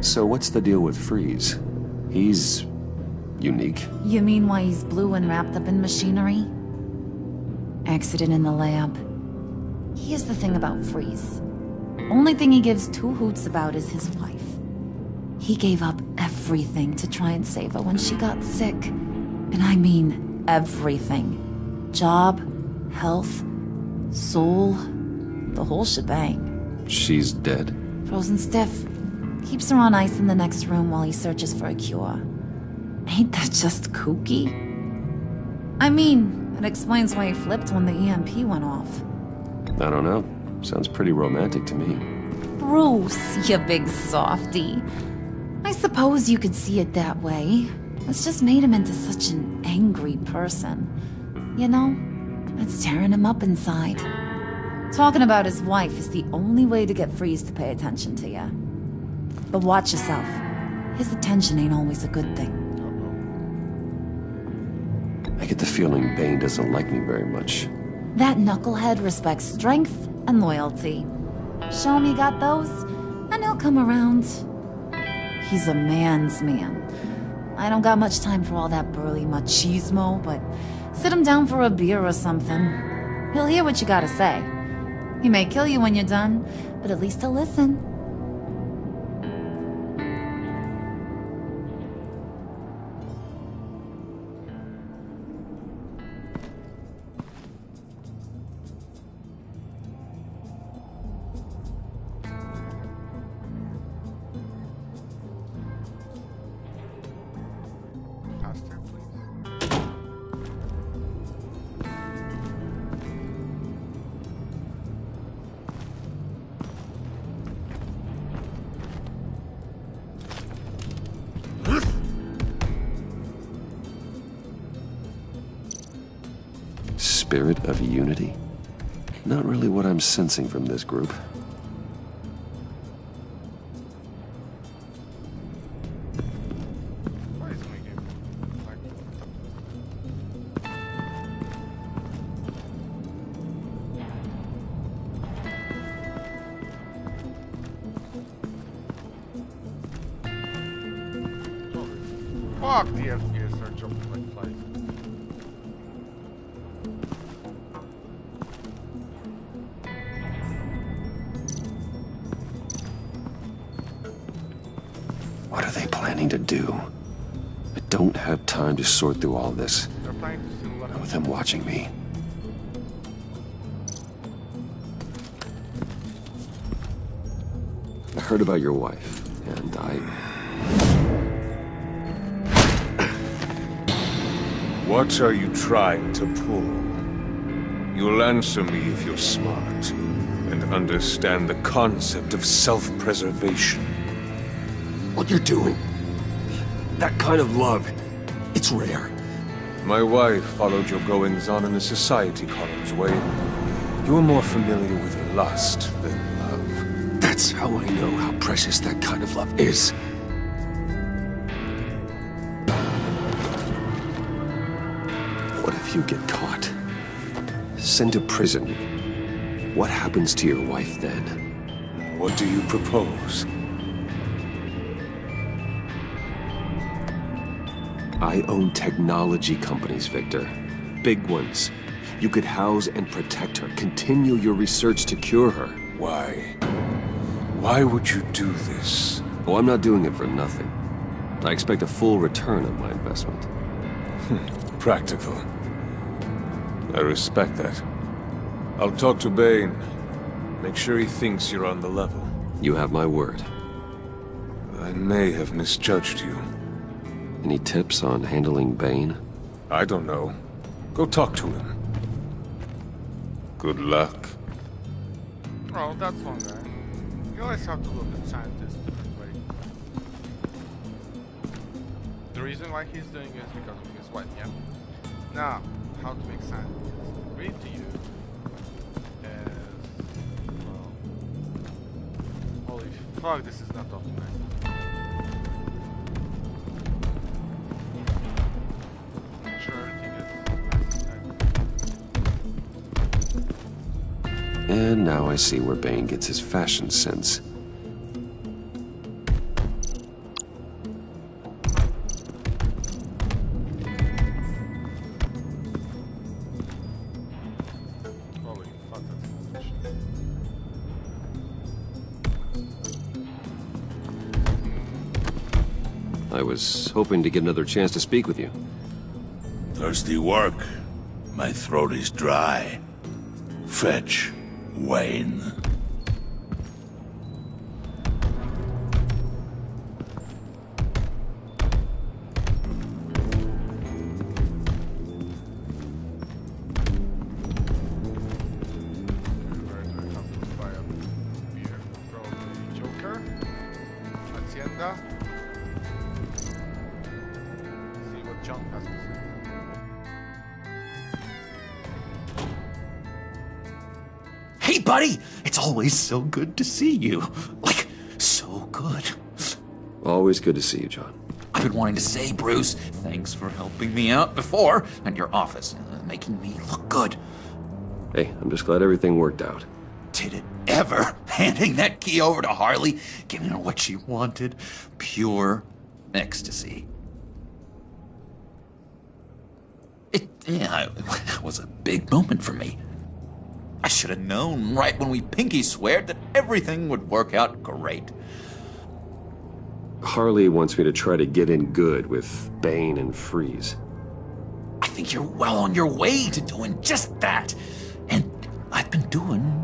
So what's the deal with Freeze? He's unique.
You mean why he's blue and wrapped up in machinery? Accident in the lab. Here's the thing about Freeze. Only thing he gives two hoots about is his wife. He gave up everything to try and save her when she got sick. And I mean everything. Job, health, soul, the whole shebang.
She's dead?
Frozen stiff. Keeps her on ice in the next room while he searches for a cure. Ain't that just kooky? I mean, It explains why he flipped when the EMP went off.
I don't know. Sounds pretty romantic to me.
Bruce, you big softy. I suppose you could see it that way. It's just made him into such an angry person. You know, it's tearing him up inside. Talking about his wife is the only way to get Freeze to pay attention to you. But watch yourself. His attention ain't always a good thing.
I get the feeling Bane doesn't like me very much.
That knucklehead respects strength and loyalty. Show him you got those, and he'll come around. He's a man's man. I don't got much time for all that burly machismo, but sit him down for a beer or something. He'll hear what you gotta say. He may kill you when you're done, but at least he'll listen.
Spirit of unity? Not really what I'm sensing from this group.
Fuck, the FPS are jumping like flies.
What are they planning to do? I don't have time to sort through all this.
They're planning to simulate.
Not with them watching me. I heard about your wife, and
What are you trying to pull? You'll answer me if you're smart and understand the concept of self-preservation.
What you're doing, that kind of love, it's rare.
My wife followed your goings-on in the society columns, Wayne. You are more familiar with lust than love.
That's how I know how precious that kind of love is. What if you get caught? Sent to prison. What happens to your wife then?
What do you propose?
I own technology companies, Victor. Big ones. You could house and protect her. Continue your research to cure her.
Why? Why would you do this?
Oh, I'm not doing it for nothing. I expect a full return on my investment.
Practical. I respect that. I'll talk to Bane. Make sure he thinks you're on the level.
You have my word.
I may have misjudged you.
Any tips on handling Bane?
I don't know. Go talk to him. Good luck.
Oh, that's one guy. You always have to look at scientists different way. The reason why he's doing it is because of his wife, yeah? Now, how to make scientists read to you is... well... holy fuck, this is not optimized.
And now I see where Bane gets his fashion sense.
Holy fuck, that's bullshit.
I was hoping to get another chance to speak with you.
Thirsty work. My throat is dry. Fetch, Wayne.
manga. See what John has to say.
Hey, buddy! It's always so good to see you. Like, so good.
Always good to see you, John.
I've been wanting to say, Bruce, thanks for helping me out before at your office, making me look good.
Hey, I'm just glad everything worked out.
Did it ever? Handing that key over to Harley, giving her what she wanted. Pure ecstasy. It was a big moment for me. I should have known right when we pinky sweared that everything would work out great.
Harley wants me to try to get in good with Bane and Freeze.
I think you're well on your way to doing just that. And I've been doing,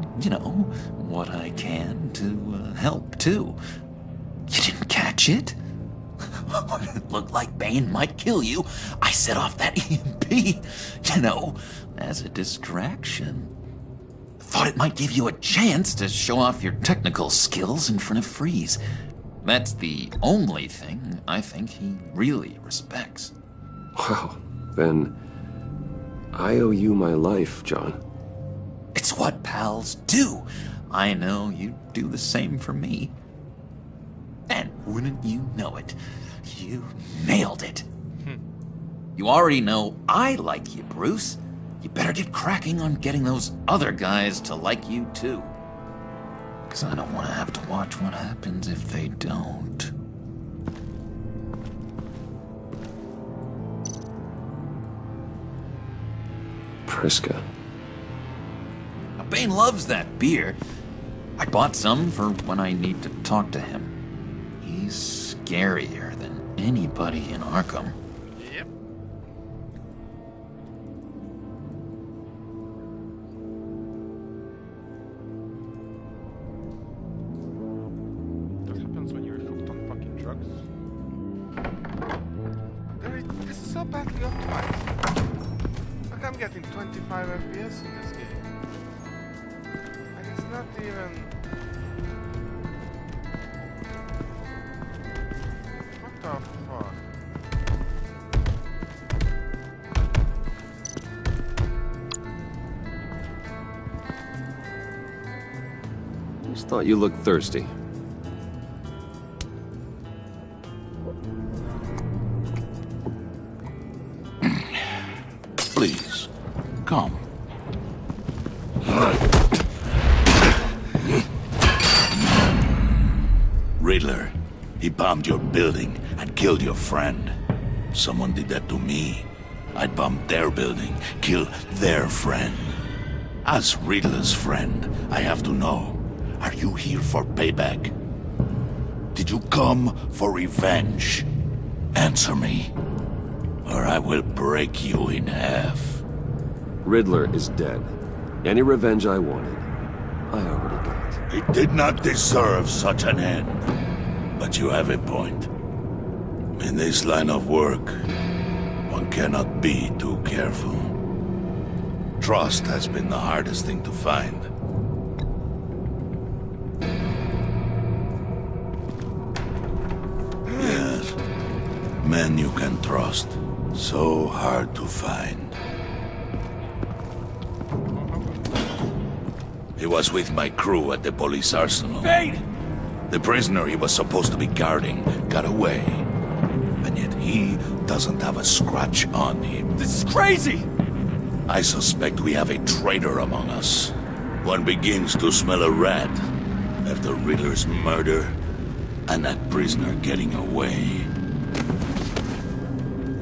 what I can to help, too. You didn't catch it? When it looked like Bane might kill you, I set off that EMP, as a distraction. Thought it might give you a chance to show off your technical skills in front of Freeze. That's the only thing I think he really respects.
Wow, then I owe you my life, John.
It's what pals do. I know you do the same for me. And wouldn't you know it, you nailed it. You already know I like you, Bruce. You better get cracking on getting those other guys to like you, too. Because I don't want to have to watch what happens if they don't.
Priska.
Now, Bane loves that beer. I bought some for when I need to talk to him. He's scarier than anybody in Arkham.
Yep. What happens when you're hooked on fucking drugs? This is so badly optimized. Like I'm getting 25 FPS in this game. And it's not even... What the fuck?
Just thought you looked thirsty.
Please, come. Riddler, he bombed your building and killed your friend. Someone did that to me. I'd bomb their building, kill their friend. As Riddler's friend, I have to know, are you here for payback? Did you come for revenge? Answer me, or I will break you in half.
Riddler is dead. Any revenge I wanted, I already got.
He did not deserve such an end. But you have a point. In this line of work, one cannot be too careful. Trust has been the hardest thing to find. Yes, men you can trust. So hard to find. He was with my crew at the police arsenal.
Bane!
The prisoner he was supposed to be guarding got away. And yet he doesn't have a scratch on him.
This is crazy!
I suspect we have a traitor among us. One begins to smell a rat after Riddler's murder and that prisoner getting away.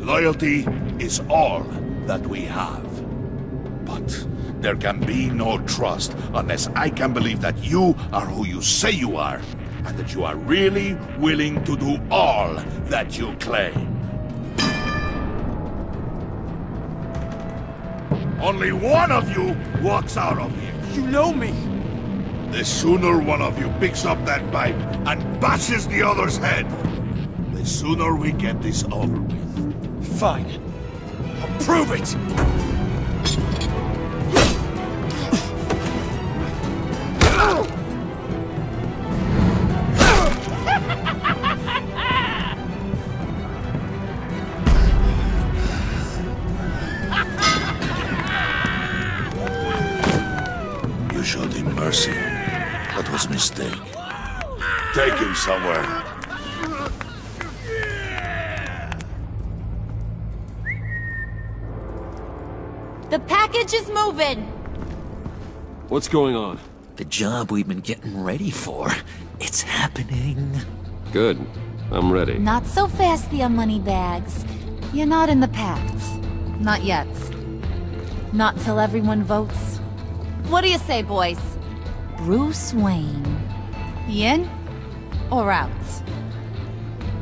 Loyalty is all that we have. But there can be no trust unless I can believe that you are who you say you are, and that you are really willing to do all that you claim. Only one of you walks out of here.
You know me.
The sooner one of you picks up that pipe and bashes the other's head, the sooner we get this over with.
Fine. I'll prove it!
showed him mercy. That was a mistake. Take him somewhere.
The package is moving!
What's going on?
The job we've been getting ready for. It's happening.
Good. I'm ready.
Not so fast, the Moneybags. You're not in the pact. Not yet. Not till everyone votes. What do you say, boys? Bruce Wayne. In or out?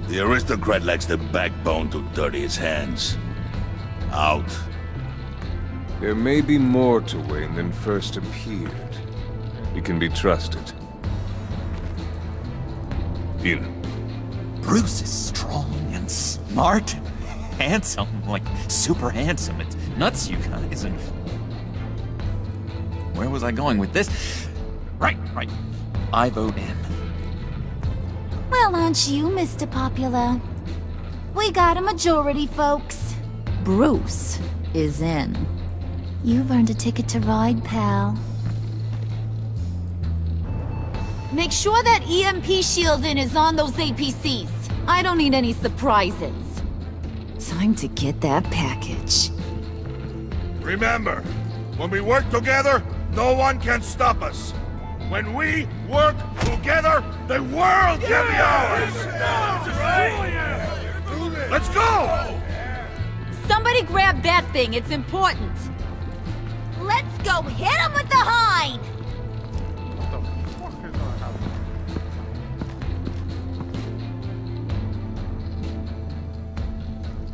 The aristocrat lacks the backbone to dirty his hands. Out.
There may be more to Wayne than first appeared. He can be trusted. In.
Bruce is strong and smart, handsome, like super handsome. It's nuts, you guys. And where was I going with this? Right. I vote in.
Well, aren't you, Mr. Popular? We got a majority, folks. Bruce is in. You've earned a ticket to ride, pal. Make sure that EMP shielding is on those APCs. I don't need any surprises. Time to get that package.
Remember, when we work together, no one can stop us. When we work together, the world can be ours! Let's go!
Somebody grab that thing, it's important. Let's go hit him with the hind!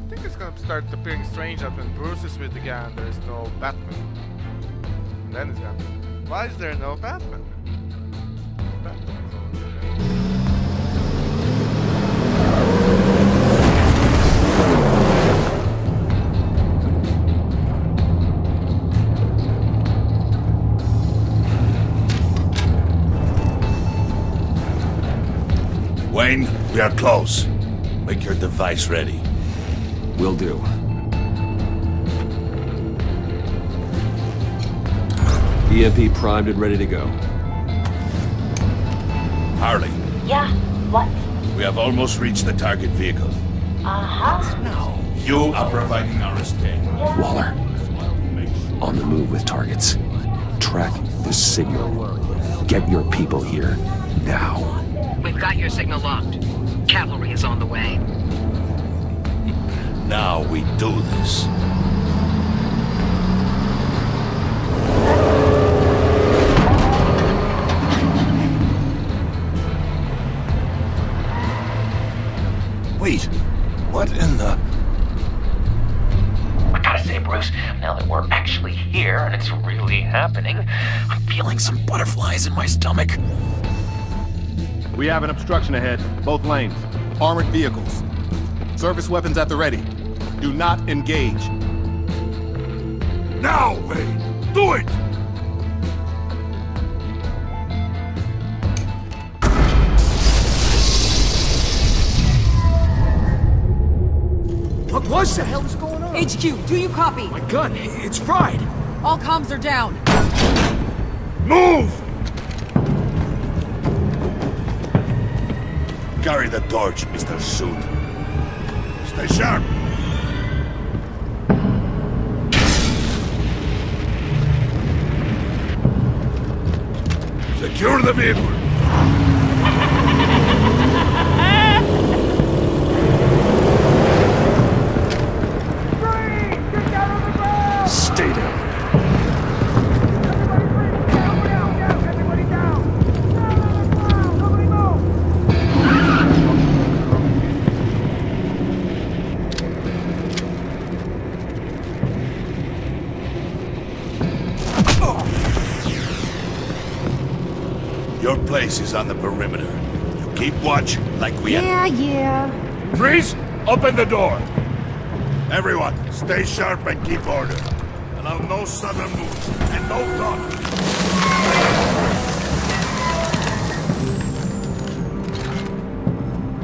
I think it's gonna start appearing strange that when Bruce is with the gang, there is no Batman. And then it's gonna be, why is there no Batman?
Wayne, we are close. Make your device ready.
Will do. EMP primed and ready to go.
Harley.
Yeah, what?
We have almost reached the target vehicle.
Uh-huh.
No. You are providing our escape.
Waller. On the move with targets. Track the signal. Get your people here, now.
We've got your signal locked. Cavalry is on the way.
Now we do this.
Wait, what in the...
I gotta say, Bruce, now that we're actually here and it's really happening,
I'm feeling some butterflies in my stomach.
We have an obstruction ahead, both lanes. Armored vehicles. Service weapons at the ready. Do not engage.
Now, Wayne! Do it!
What was that?
What the hell is going on?
HQ, do you copy?
My gun, it's fried.
All comms are down.
Move! Carry the torch, Mr. Suit. Stay sharp. Secure the vehicle.
Stay down.
Your place is on the perimeter. You keep watch like we
Yeah.
Freeze! Open the door! Everyone, stay sharp and keep order. Allow no sudden moves, and no talk.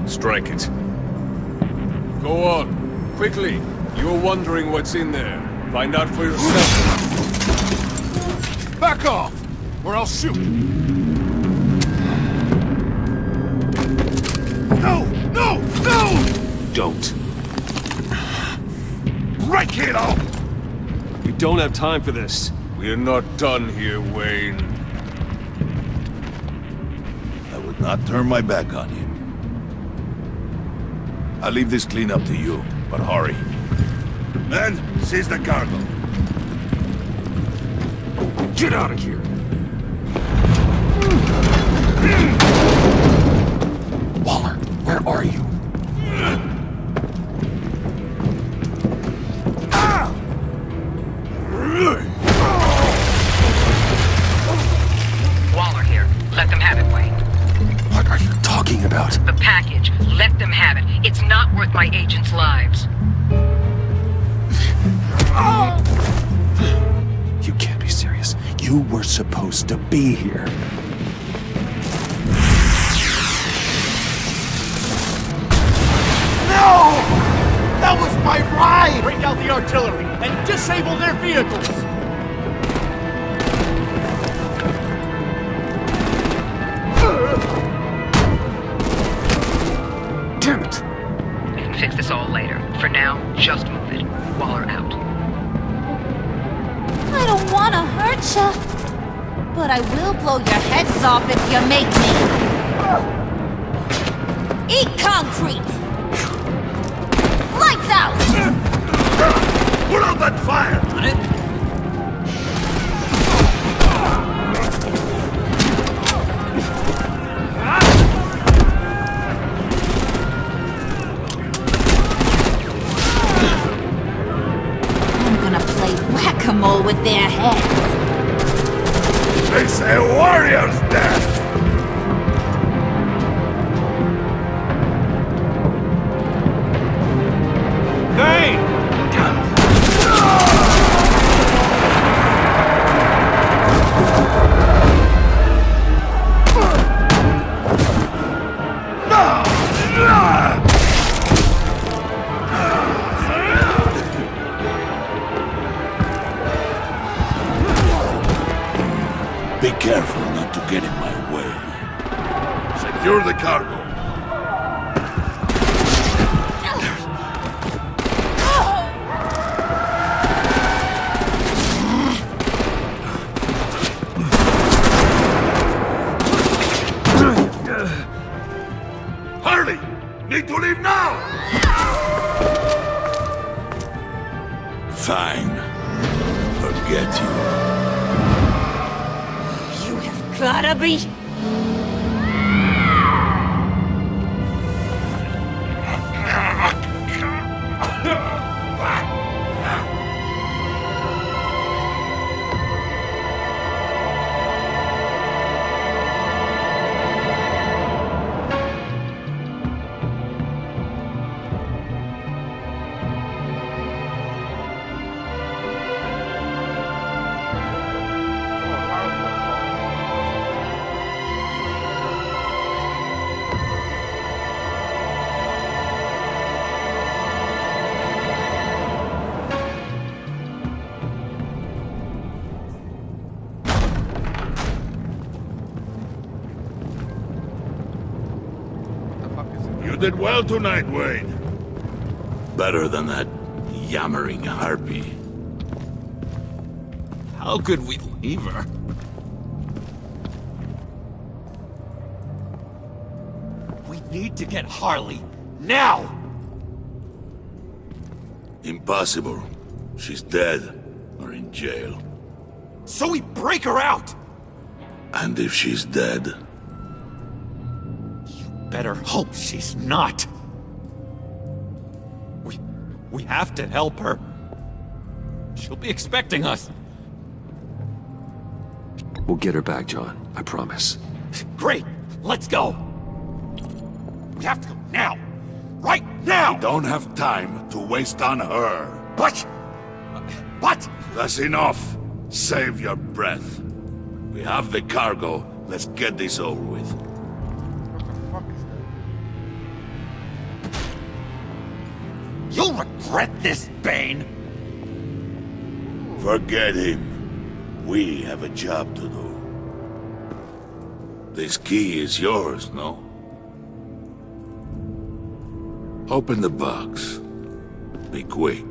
Strike it. Go on. Quickly. You're wondering what's in there. Find out for yourself.
Back off!
or I'll shoot! No! No! No!
Don't.
Right, kiddo!
We don't have time for this. We're not done here, Wayne.
I would not turn my back on you. I'll leave this clean up to you, but hurry. Men, seize the cargo.
Get out of here!
Waller, where are you?
Waller here. Let them have it, Wayne.
What are you talking about?
The package. Let them have it. It's not worth my agents' lives.
You can't be serious. You were supposed to be here.
No! That was my ride! Break out the artillery and disable their vehicles!
Damn it! We can fix this all later. For now, just move it. Waller out.
I don't want to hurt ya, but I will blow your heads off if you make me. Eat concrete! Lights out!
Put out that fire!
On it. I'm gonna play whack-a-mole with their heads.
They say warrior's death!
Hey!
Be careful not to get in my way. Secure the cargo. Harley! Need to leave now! Fine. Forget you.
Gotta be.
You did well tonight, Wayne. Better than that yammering harpy.
How could we leave her? We need to get Harley, now!
Impossible. She's dead, or in jail.
So we break her out!
And if she's dead...
Better hope she's not. We have to help her. She'll be expecting us.
We'll get her back, John. I promise.
Great! Let's go! We have to go now! Right now!
We don't have time to waste on her.
But...
That's enough. Save your breath. We have the cargo. Let's get this over with.
You'll regret this, Bane!
Forget him. We have a job to do. This key is yours, no? Open the box. Be quick.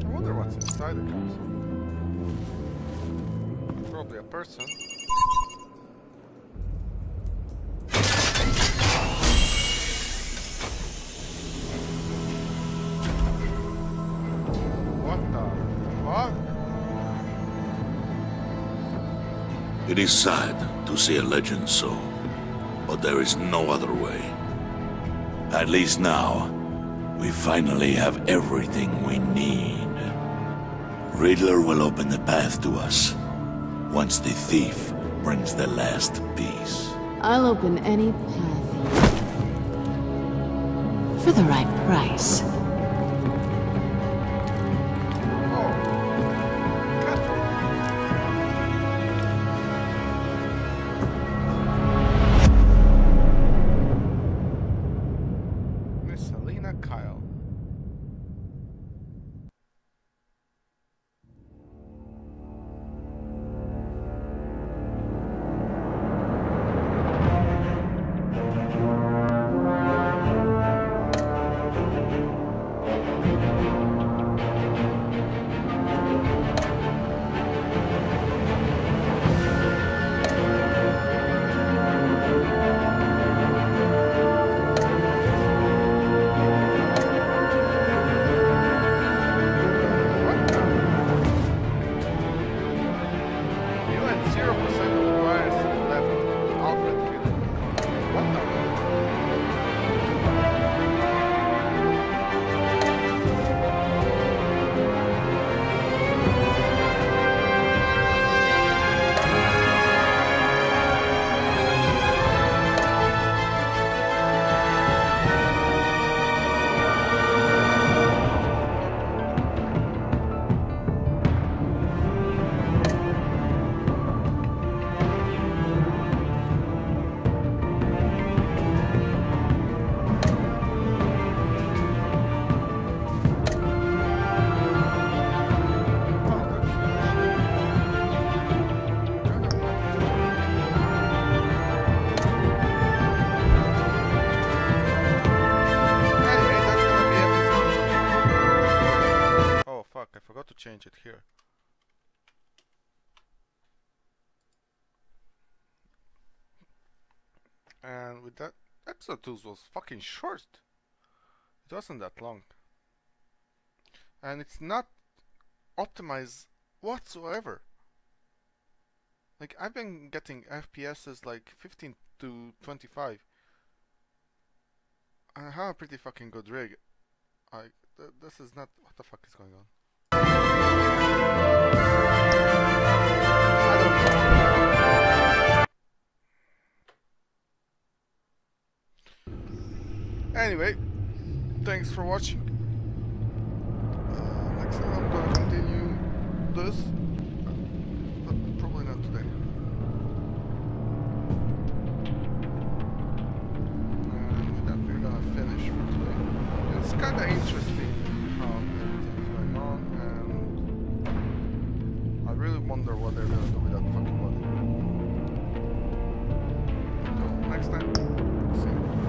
I wonder what's inside the capsule. Probably a person. What the fuck?
It is sad to see a legend so, but there is no other way. At least now, we finally have everything we need. Riddler will open the path to us, once the thief brings the last piece.
I'll open any path. For the right price.
Change it here. And with that, episode 2 was fucking short. It wasn't that long. And it's not optimized whatsoever. Like, I've been getting FPSs like 15 to 25. I have a pretty fucking good rig. This is not... What the fuck is going on? Anyway, thanks for watching. Next time I'm gonna continue this, but probably not today. And with that, we're gonna finish for today. It's kinda interesting how everything's going on, and I really wonder what they're